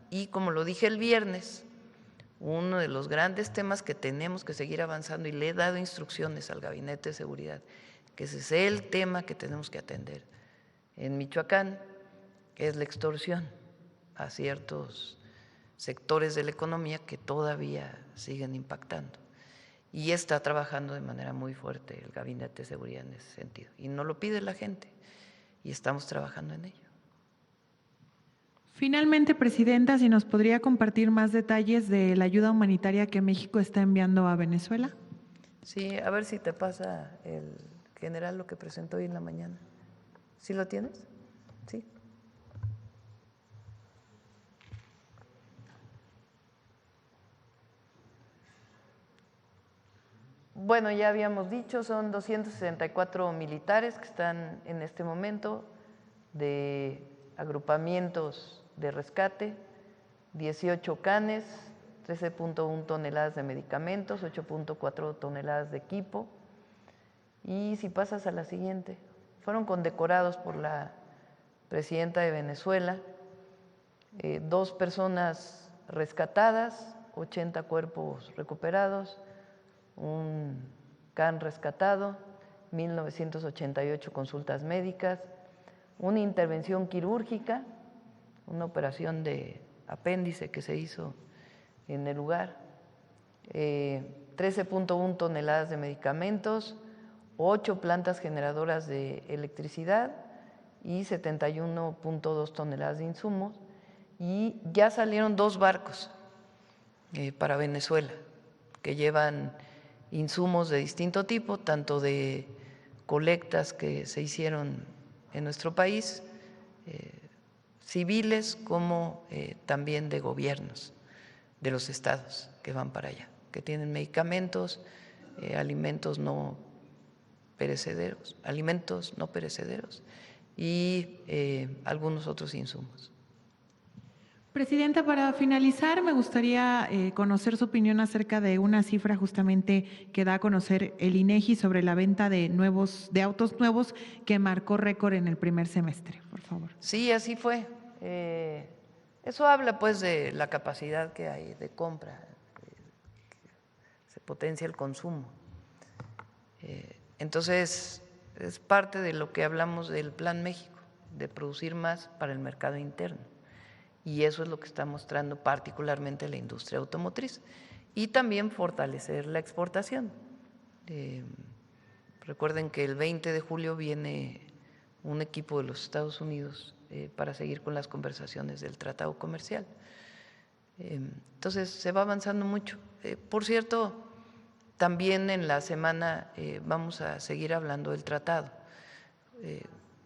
y como lo dije el viernes, uno de los grandes temas que tenemos que seguir avanzando, y le he dado instrucciones al Gabinete de Seguridad, que ese es el tema que tenemos que atender en Michoacán, es la extorsión a ciertos sectores de la economía que todavía siguen impactando. Y está trabajando de manera muy fuerte el Gabinete de Seguridad en ese sentido. Y no lo pide la gente, y estamos trabajando en ello. Finalmente, Presidenta, si nos podría compartir más detalles de la ayuda humanitaria que México está enviando a Venezuela. Sí, a ver si te pasa el general lo que presentó hoy en la mañana. ¿Sí lo tienes? Sí. Bueno, ya habíamos dicho, son 264 militares que están en este momento de agrupamientos de rescate, 18 canes, 13.1 toneladas de medicamentos, 8.4 toneladas de equipo. Y si pasas a la siguiente, fueron condecorados por la presidenta de Venezuela, 2 personas rescatadas, 80 cuerpos recuperados, un can rescatado, 1988 consultas médicas, una intervención quirúrgica, una operación de apéndice que se hizo en el lugar, 13.1 toneladas de medicamentos, 8 plantas generadoras de electricidad y 71.2 toneladas de insumos, y ya salieron 2 barcos para Venezuela que llevan insumos de distinto tipo, tanto de colectas que se hicieron en nuestro país, civiles, como también de gobiernos de los estados que van para allá, que tienen medicamentos, alimentos no perecederos y algunos otros insumos. Presidenta, para finalizar, me gustaría conocer su opinión acerca de una cifra justamente que da a conocer el INEGI sobre la venta de autos nuevos que marcó récord en el primer semestre, por favor. Sí, así fue. Eso habla pues de la capacidad que hay de compra, se potencia el consumo. Entonces, es parte de lo que hablamos del Plan México, de producir más para el mercado interno. Y eso es lo que está mostrando particularmente la industria automotriz. Y también fortalecer la exportación. Recuerden que el 20 de julio viene un equipo de los Estados Unidos para seguir con las conversaciones del tratado comercial. Entonces, se va avanzando mucho. Por cierto, también en la semana vamos a seguir hablando del tratado,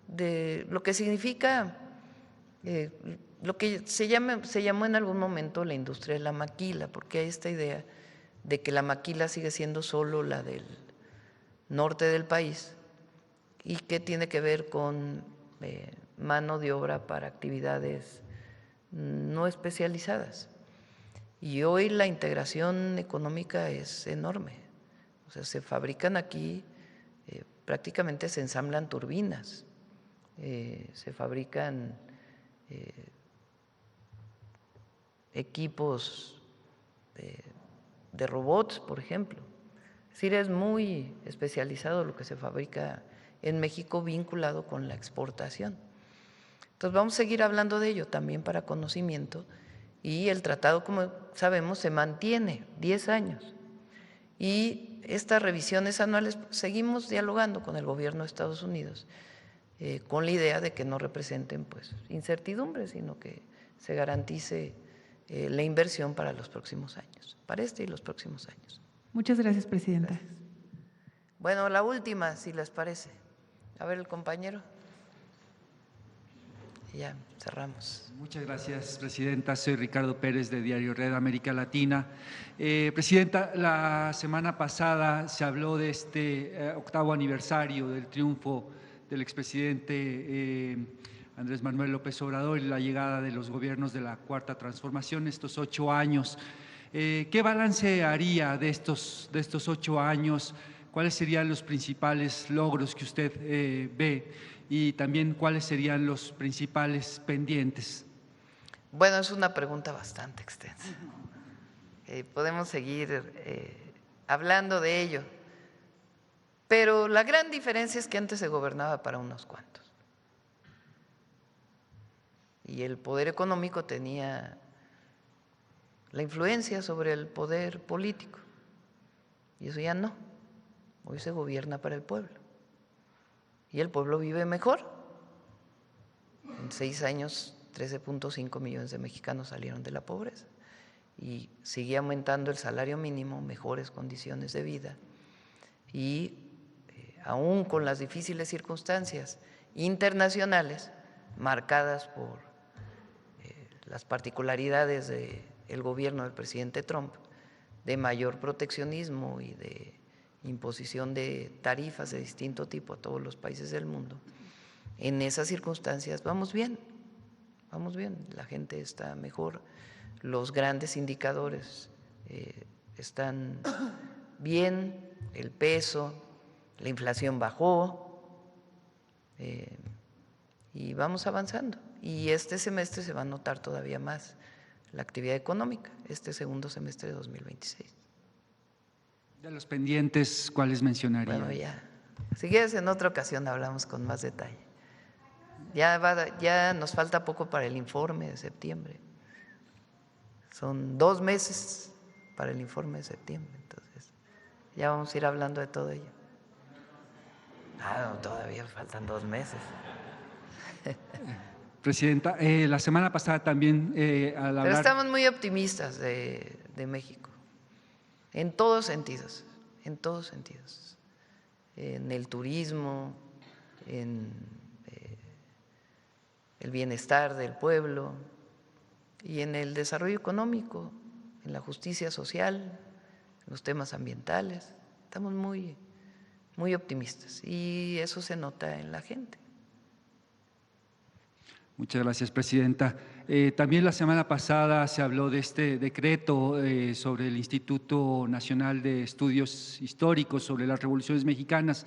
de lo que significa lo que se llamó en algún momento la industria de la maquila, porque hay esta idea de que la maquila sigue siendo solo la del norte del país y que tiene que ver con mano de obra para actividades no especializadas. Y hoy la integración económica es enorme. O sea, se fabrican aquí, prácticamente se ensamblan turbinas, se fabrican equipos de robots, por ejemplo. Es decir, es muy especializado lo que se fabrica en México vinculado con la exportación. Entonces vamos a seguir hablando de ello también para conocimiento, y el tratado, como sabemos, se mantiene 10 años. Y estas revisiones anuales seguimos dialogando con el gobierno de Estados Unidos con la idea de que no representen pues incertidumbre, sino que se garantice la inversión para los próximos años, para este y los próximos años. Muchas gracias, Presidenta. Gracias. Bueno, la última, si les parece. A ver, el compañero. Y ya cerramos. Muchas gracias, Presidenta. Soy Ricardo Pérez, de Diario Red América Latina. Presidenta, la semana pasada se habló de este 8º aniversario del triunfo del expresidente Andrés Manuel López Obrador y la llegada de los gobiernos de la Cuarta Transformación, estos 8 años. ¿Qué balance haría de estos 8 años? ¿Cuáles serían los principales logros que usted ve? Y también, ¿cuáles serían los principales pendientes? Bueno, es una pregunta bastante extensa. Podemos seguir hablando de ello, pero la gran diferencia es que antes se gobernaba para unos cuantos y el poder económico tenía la influencia sobre el poder político, y eso ya no. Hoy se gobierna para el pueblo y el pueblo vive mejor. En 6 años, 13.5 millones de mexicanos salieron de la pobreza y sigue aumentando el salario mínimo, mejores condiciones de vida, y aún con las difíciles circunstancias internacionales marcadas por las particularidades del gobierno del presidente Trump, de mayor proteccionismo y de imposición de tarifas de distinto tipo a todos los países del mundo, en esas circunstancias vamos bien, la gente está mejor, los grandes indicadores están bien, el peso, la inflación bajó y vamos avanzando. Y este semestre se va a notar todavía más la actividad económica, este segundo semestre de 2026. De los pendientes, ¿cuáles mencionaría? Bueno, ya, si quieres en otra ocasión hablamos con más detalle. Ya nos falta poco para el informe de septiembre. Son 2 meses para el informe de septiembre, entonces ya vamos a ir hablando de todo ello. No, todavía faltan 2 meses. Presidenta, la semana pasada también al hablar… Pero estamos muy optimistas de México, en todos sentidos, en el turismo, en el bienestar del pueblo y en el desarrollo económico, en la justicia social, en los temas ambientales. Estamos muy optimistas y eso se nota en la gente. Muchas gracias, Presidenta. También la semana pasada se habló de este decreto sobre el Instituto Nacional de Estudios Históricos sobre las Revoluciones Mexicanas,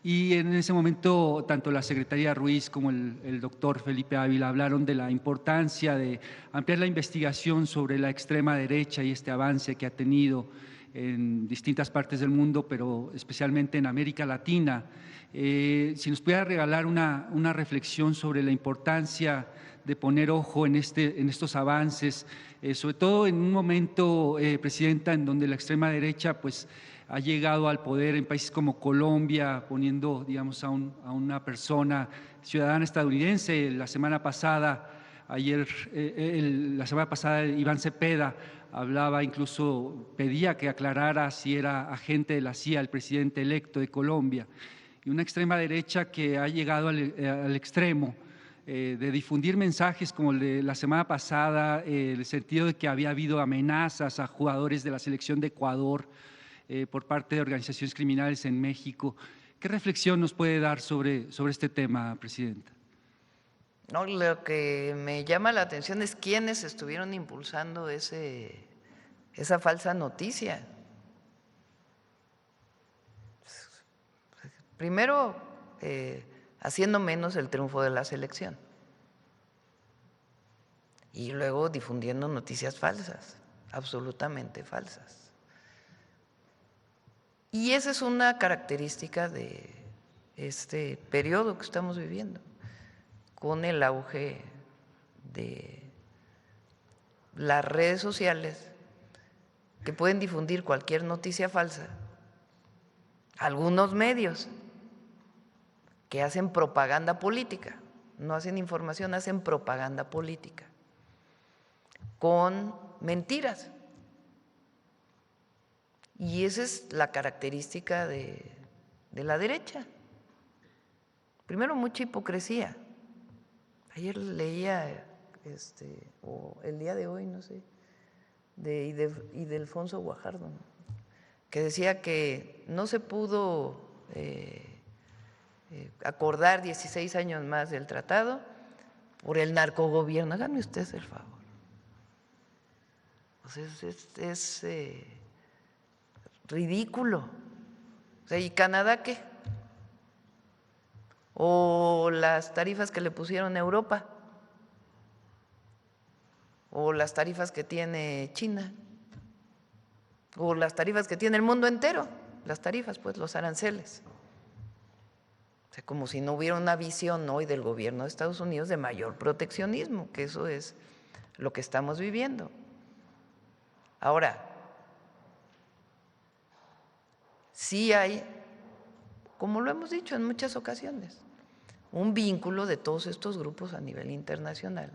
y en ese momento tanto la Secretaría Ruiz como el doctor Felipe Ávila hablaron de la importancia de ampliar la investigación sobre la extrema derecha y este avance que ha tenido en distintas partes del mundo, pero especialmente en América Latina. Si nos pudiera regalar una reflexión sobre la importancia de poner ojo en estos avances, sobre todo en un momento, Presidenta, en donde la extrema derecha pues ha llegado al poder en países como Colombia, poniendo, digamos, a una persona ciudadana estadounidense. La semana pasada Iván Cepeda hablaba, incluso pedía que aclarara si era agente de la CIA el presidente electo de Colombia. Y una extrema derecha que ha llegado al extremo de difundir mensajes como el de la semana pasada, el sentido de que había habido amenazas a jugadores de la selección de Ecuador por parte de organizaciones criminales en México. ¿Qué reflexión nos puede dar sobre este tema, Presidenta? No, lo que me llama la atención es quiénes estuvieron impulsando esa falsa noticia. Primero, haciendo menos el triunfo de la selección y luego difundiendo noticias falsas, absolutamente falsas. Y esa es una característica de este periodo que estamos viviendo, con el auge de las redes sociales que pueden difundir cualquier noticia falsa, algunos medios que hacen propaganda política, no hacen información, hacen propaganda política, con mentiras. Y esa es la característica de la derecha. Primero, mucha hipocresía. Ayer leía, o el día de hoy, no sé, de Ildefonso Guajardo, ¿no?, que decía que no se pudo acordar 16 años más del tratado por el narcogobierno. Háganme ustedes el favor. Pues es ridículo. O sea, ¿y Canadá qué? O las tarifas que le pusieron a Europa, o las tarifas que tiene China, o las tarifas que tiene el mundo entero, las tarifas, pues los aranceles. O sea, como si no hubiera una visión hoy del gobierno de Estados Unidos de mayor proteccionismo, que eso es lo que estamos viviendo. Ahora, sí hay, como lo hemos dicho en muchas ocasiones, un vínculo de todos estos grupos a nivel internacional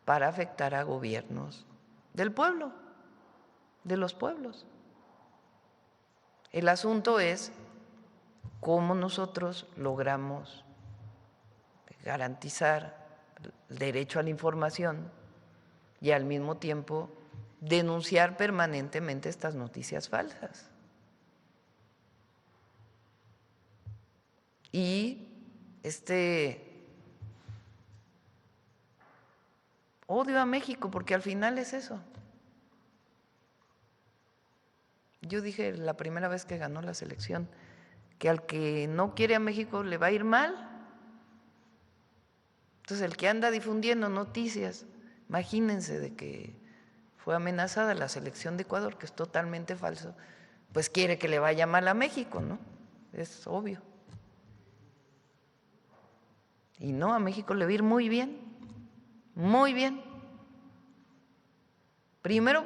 para afectar a gobiernos del pueblo, de los pueblos. El asunto es cómo nosotros logramos garantizar el derecho a la información y al mismo tiempo denunciar permanentemente estas noticias falsas. Y odio a México, porque al final es eso. Yo dije la primera vez que ganó la selección que al que no quiere a México le va a ir mal. Entonces el que anda difundiendo noticias, imagínense de que fue amenazada la selección de Ecuador, que es totalmente falso, pues quiere que le vaya mal a México, ¿no? Es obvio. Y no, a México le va a ir muy bien, muy bien. Primero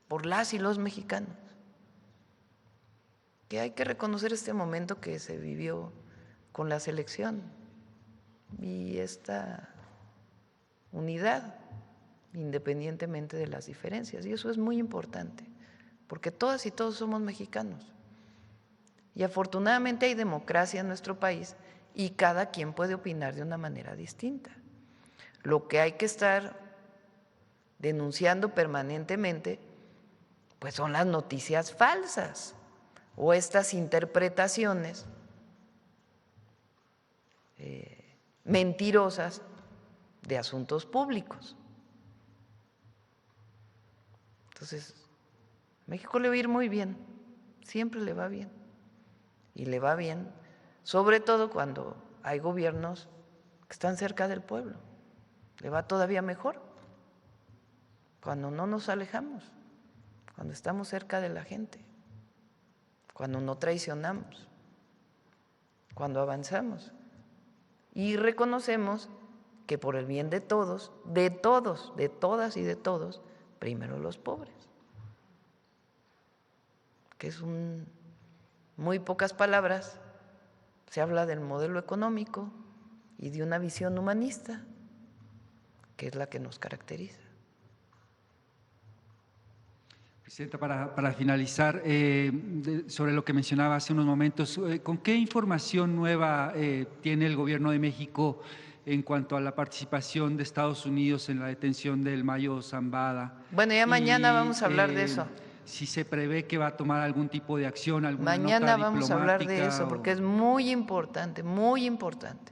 por las y los mexicanos, que hay que reconocer este momento que se vivió con la selección y esta unidad, independientemente de las diferencias. Y eso es muy importante, porque todas y todos somos mexicanos. Y afortunadamente hay democracia en nuestro país y cada quien puede opinar de una manera distinta. Lo que hay que estar denunciando permanentemente, pues son las noticias falsas o estas interpretaciones mentirosas de asuntos públicos. Entonces, a México le va a ir muy bien, siempre le va bien. Y le va bien, sobre todo cuando hay gobiernos que están cerca del pueblo. Le va todavía mejor cuando no nos alejamos, cuando estamos cerca de la gente, cuando no traicionamos, cuando avanzamos y reconocemos que por el bien de todos, de todas y de todos, primero los pobres, que es muy pocas palabras, se habla del modelo económico y de una visión humanista, que es la que nos caracteriza. Presidenta, para finalizar, sobre lo que mencionaba hace unos momentos, ¿con qué información nueva tiene el Gobierno de México en cuanto a la participación de Estados Unidos en la detención del Mayo Zambada? Bueno, ya mañana vamos a hablar de eso. Si se prevé que va a tomar algún tipo de acción, alguna mañana nota vamos a hablar de eso, o... porque es muy importante, muy importante.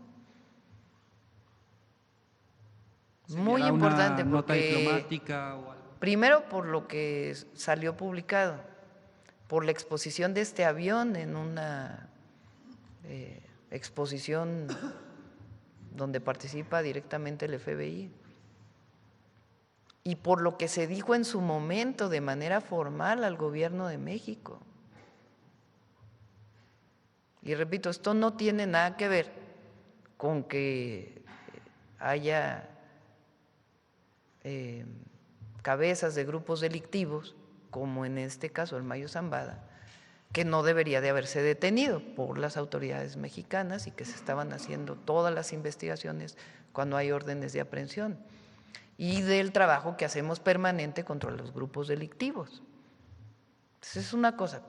Muy importante, una nota porque diplomática o algo. Primero por lo que salió publicado, por la exposición de este avión en una exposición donde participa directamente el FBI, y por lo que se dijo en su momento de manera formal al gobierno de México. Y repito, esto no tiene nada que ver con que haya cabezas de grupos delictivos, como en este caso el Mayo Zambada, que no debería de haberse detenido por las autoridades mexicanas y que se estaban haciendo todas las investigaciones cuando hay órdenes de aprehensión, y del trabajo que hacemos permanente contra los grupos delictivos. Esa es una cosa,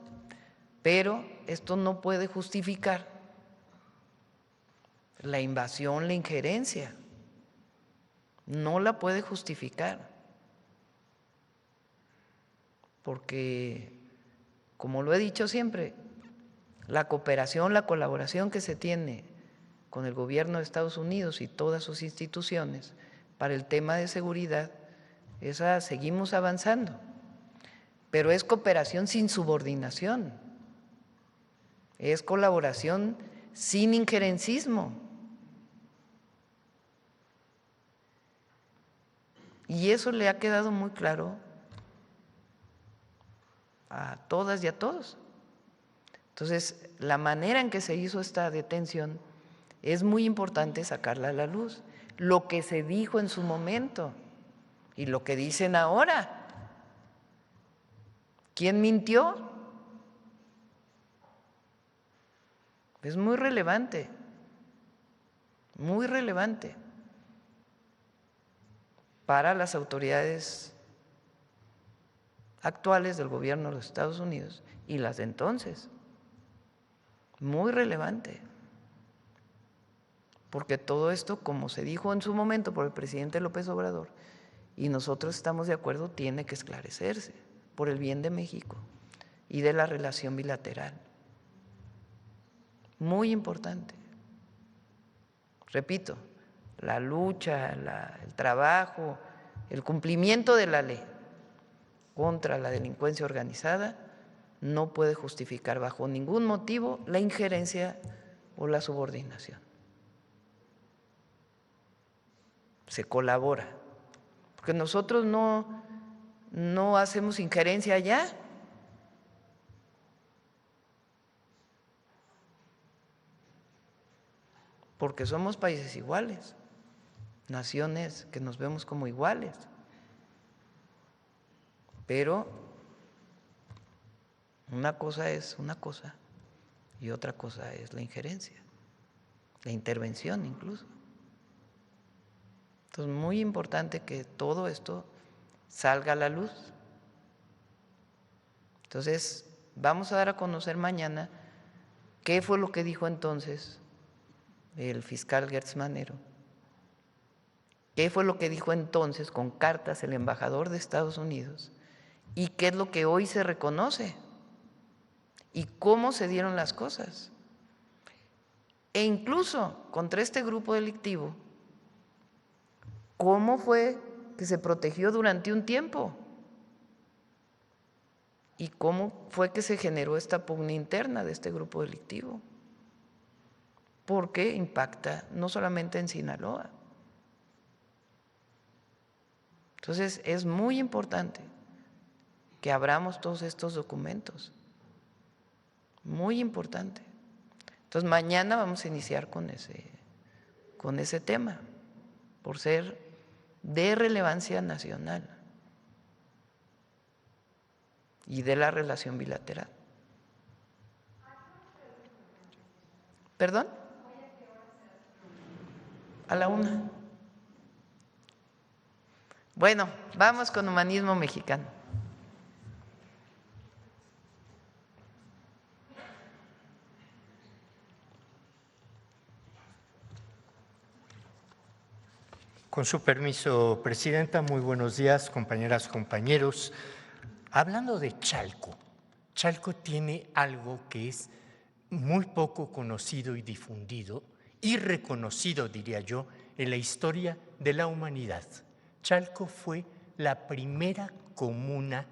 pero esto no puede justificar la invasión, la injerencia, no la puede justificar, porque, como lo he dicho siempre, la cooperación, la colaboración que se tiene con el gobierno de Estados Unidos y todas sus instituciones para el tema de seguridad, esa seguimos avanzando, pero es cooperación sin subordinación, es colaboración sin injerencismo. Y eso le ha quedado muy claro a todas y a todos. Entonces, la manera en que se hizo esta detención es muy importante sacarla a la luz. Lo que se dijo en su momento y lo que dicen ahora. ¿Quién mintió? Es muy relevante para las autoridades actuales del gobierno de los Estados Unidos y las de entonces. Muy relevante. Porque todo esto, como se dijo en su momento por el presidente López Obrador, y nosotros estamos de acuerdo, tiene que esclarecerse por el bien de México y de la relación bilateral. Muy importante. Repito, la lucha, el trabajo, el cumplimiento de la ley contra la delincuencia organizada no puede justificar bajo ningún motivo la injerencia o la subordinación. Se colabora, porque nosotros no hacemos injerencia allá. Porque somos países iguales, naciones que nos vemos como iguales. Pero una cosa es una cosa y otra cosa es la injerencia, la intervención incluso. Entonces, muy importante que todo esto salga a la luz. Entonces, vamos a dar a conocer mañana qué fue lo que dijo entonces el fiscal Gertz Manero, qué fue lo que dijo entonces con cartas el embajador de Estados Unidos y qué es lo que hoy se reconoce y cómo se dieron las cosas. E incluso contra este grupo delictivo, cómo fue que se protegió durante un tiempo y cómo fue que se generó esta pugna interna de este grupo delictivo. Porque impacta no solamente en Sinaloa. Entonces, es muy importante que abramos todos estos documentos. Muy importante. Entonces, mañana vamos a iniciar con ese tema, por ser de relevancia nacional y de la relación bilateral. ¿Perdón? A la 1:00. Bueno, vamos con Humanismo Mexicano. Con su permiso, Presidenta, muy buenos días, compañeras, compañeros. Hablando de Chalco, Chalco tiene algo que es muy poco conocido y difundido, y reconocido, diría yo, en la historia de la humanidad. Chalco fue la primera comuna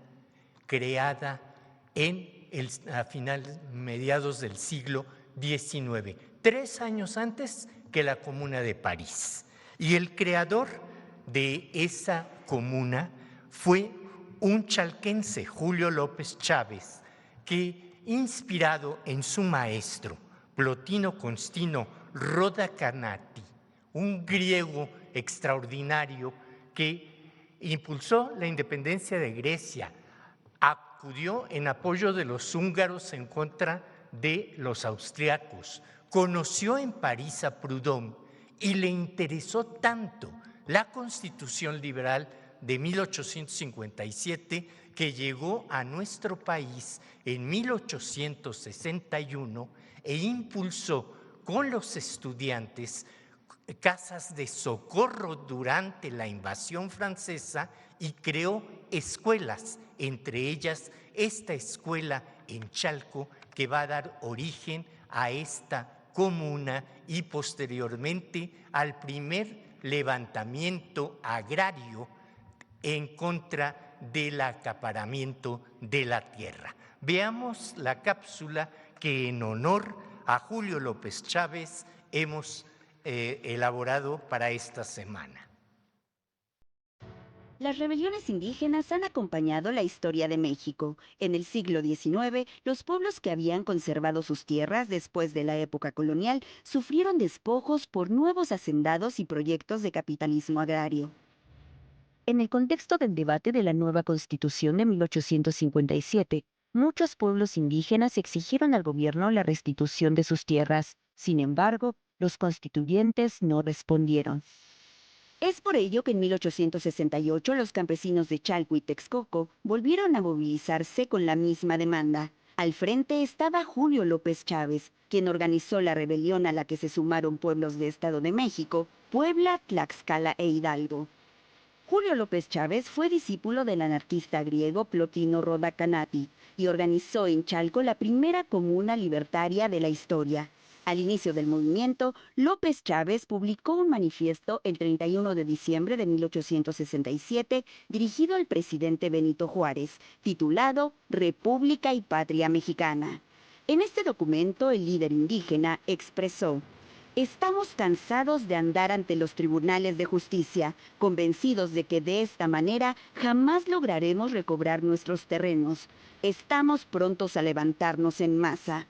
creada mediados del siglo XIX, 3 años antes que la Comuna de París. Y el creador de esa comuna fue un chalquense, Julio López Chávez, que, inspirado en su maestro, Plotino Constantino Roda Canati, un griego extraordinario que impulsó la independencia de Grecia, acudió en apoyo de los húngaros en contra de los austriacos, conoció en París a Proudhon y le interesó tanto la Constitución Liberal de 1857 que llegó a nuestro país en 1861 e impulsó con los estudiantes casas de socorro durante la invasión francesa y creó escuelas, entre ellas esta escuela en Chalco que va a dar origen a esta comuna y posteriormente al primer levantamiento agrario en contra del acaparamiento de la tierra. Veamos la cápsula que en honor a Julio López Chávez hemos elaborado para esta semana. Las rebeliones indígenas han acompañado la historia de México. En el siglo XIX, los pueblos que habían conservado sus tierras después de la época colonial sufrieron despojos por nuevos hacendados y proyectos de capitalismo agrario. En el contexto del debate de la nueva Constitución de 1857, muchos pueblos indígenas exigieron al gobierno la restitución de sus tierras. Sin embargo, los constituyentes no respondieron. Es por ello que en 1868 los campesinos de Chalco y Texcoco volvieron a movilizarse con la misma demanda. Al frente estaba Julio López Chávez, quien organizó la rebelión a la que se sumaron pueblos de Estado de México, Puebla, Tlaxcala e Hidalgo. Julio López Chávez fue discípulo del anarquista griego Plotino Rhoda Canati y organizó en Chalco la primera comuna libertaria de la historia. Al inicio del movimiento, López Chávez publicó un manifiesto el 31 de diciembre de 1867 dirigido al presidente Benito Juárez, titulado República y Patria Mexicana. En este documento, el líder indígena expresó: "Estamos cansados de andar ante los tribunales de justicia, convencidos de que de esta manera jamás lograremos recobrar nuestros terrenos. Estamos prontos a levantarnos en masa".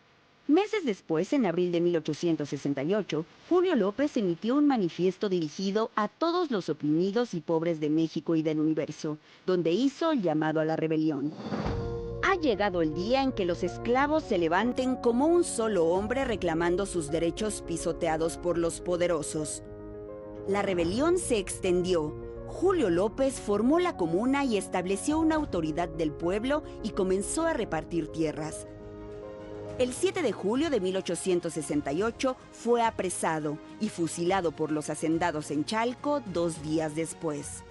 Meses después, en abril de 1868, Julio López emitió un manifiesto dirigido a todos los oprimidos y pobres de México y del universo, donde hizo el llamado a la rebelión. Ha llegado el día en que los esclavos se levanten como un solo hombre reclamando sus derechos pisoteados por los poderosos. La rebelión se extendió. Julio López formó la comuna y estableció una autoridad del pueblo y comenzó a repartir tierras. El 7 de julio de 1868 fue apresado y fusilado por los hacendados en Chalco 2 días después.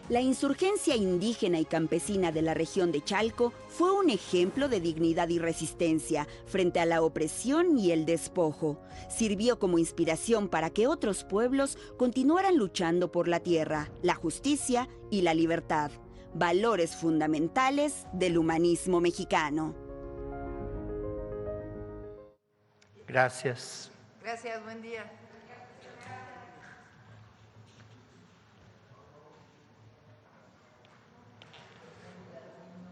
La insurgencia indígena y campesina de la región de Chalco fue un ejemplo de dignidad y resistencia frente a la opresión y el despojo. Sirvió como inspiración para que otros pueblos continuaran luchando por la tierra, la justicia y la libertad, valores fundamentales del humanismo mexicano. Gracias. Gracias, buen día.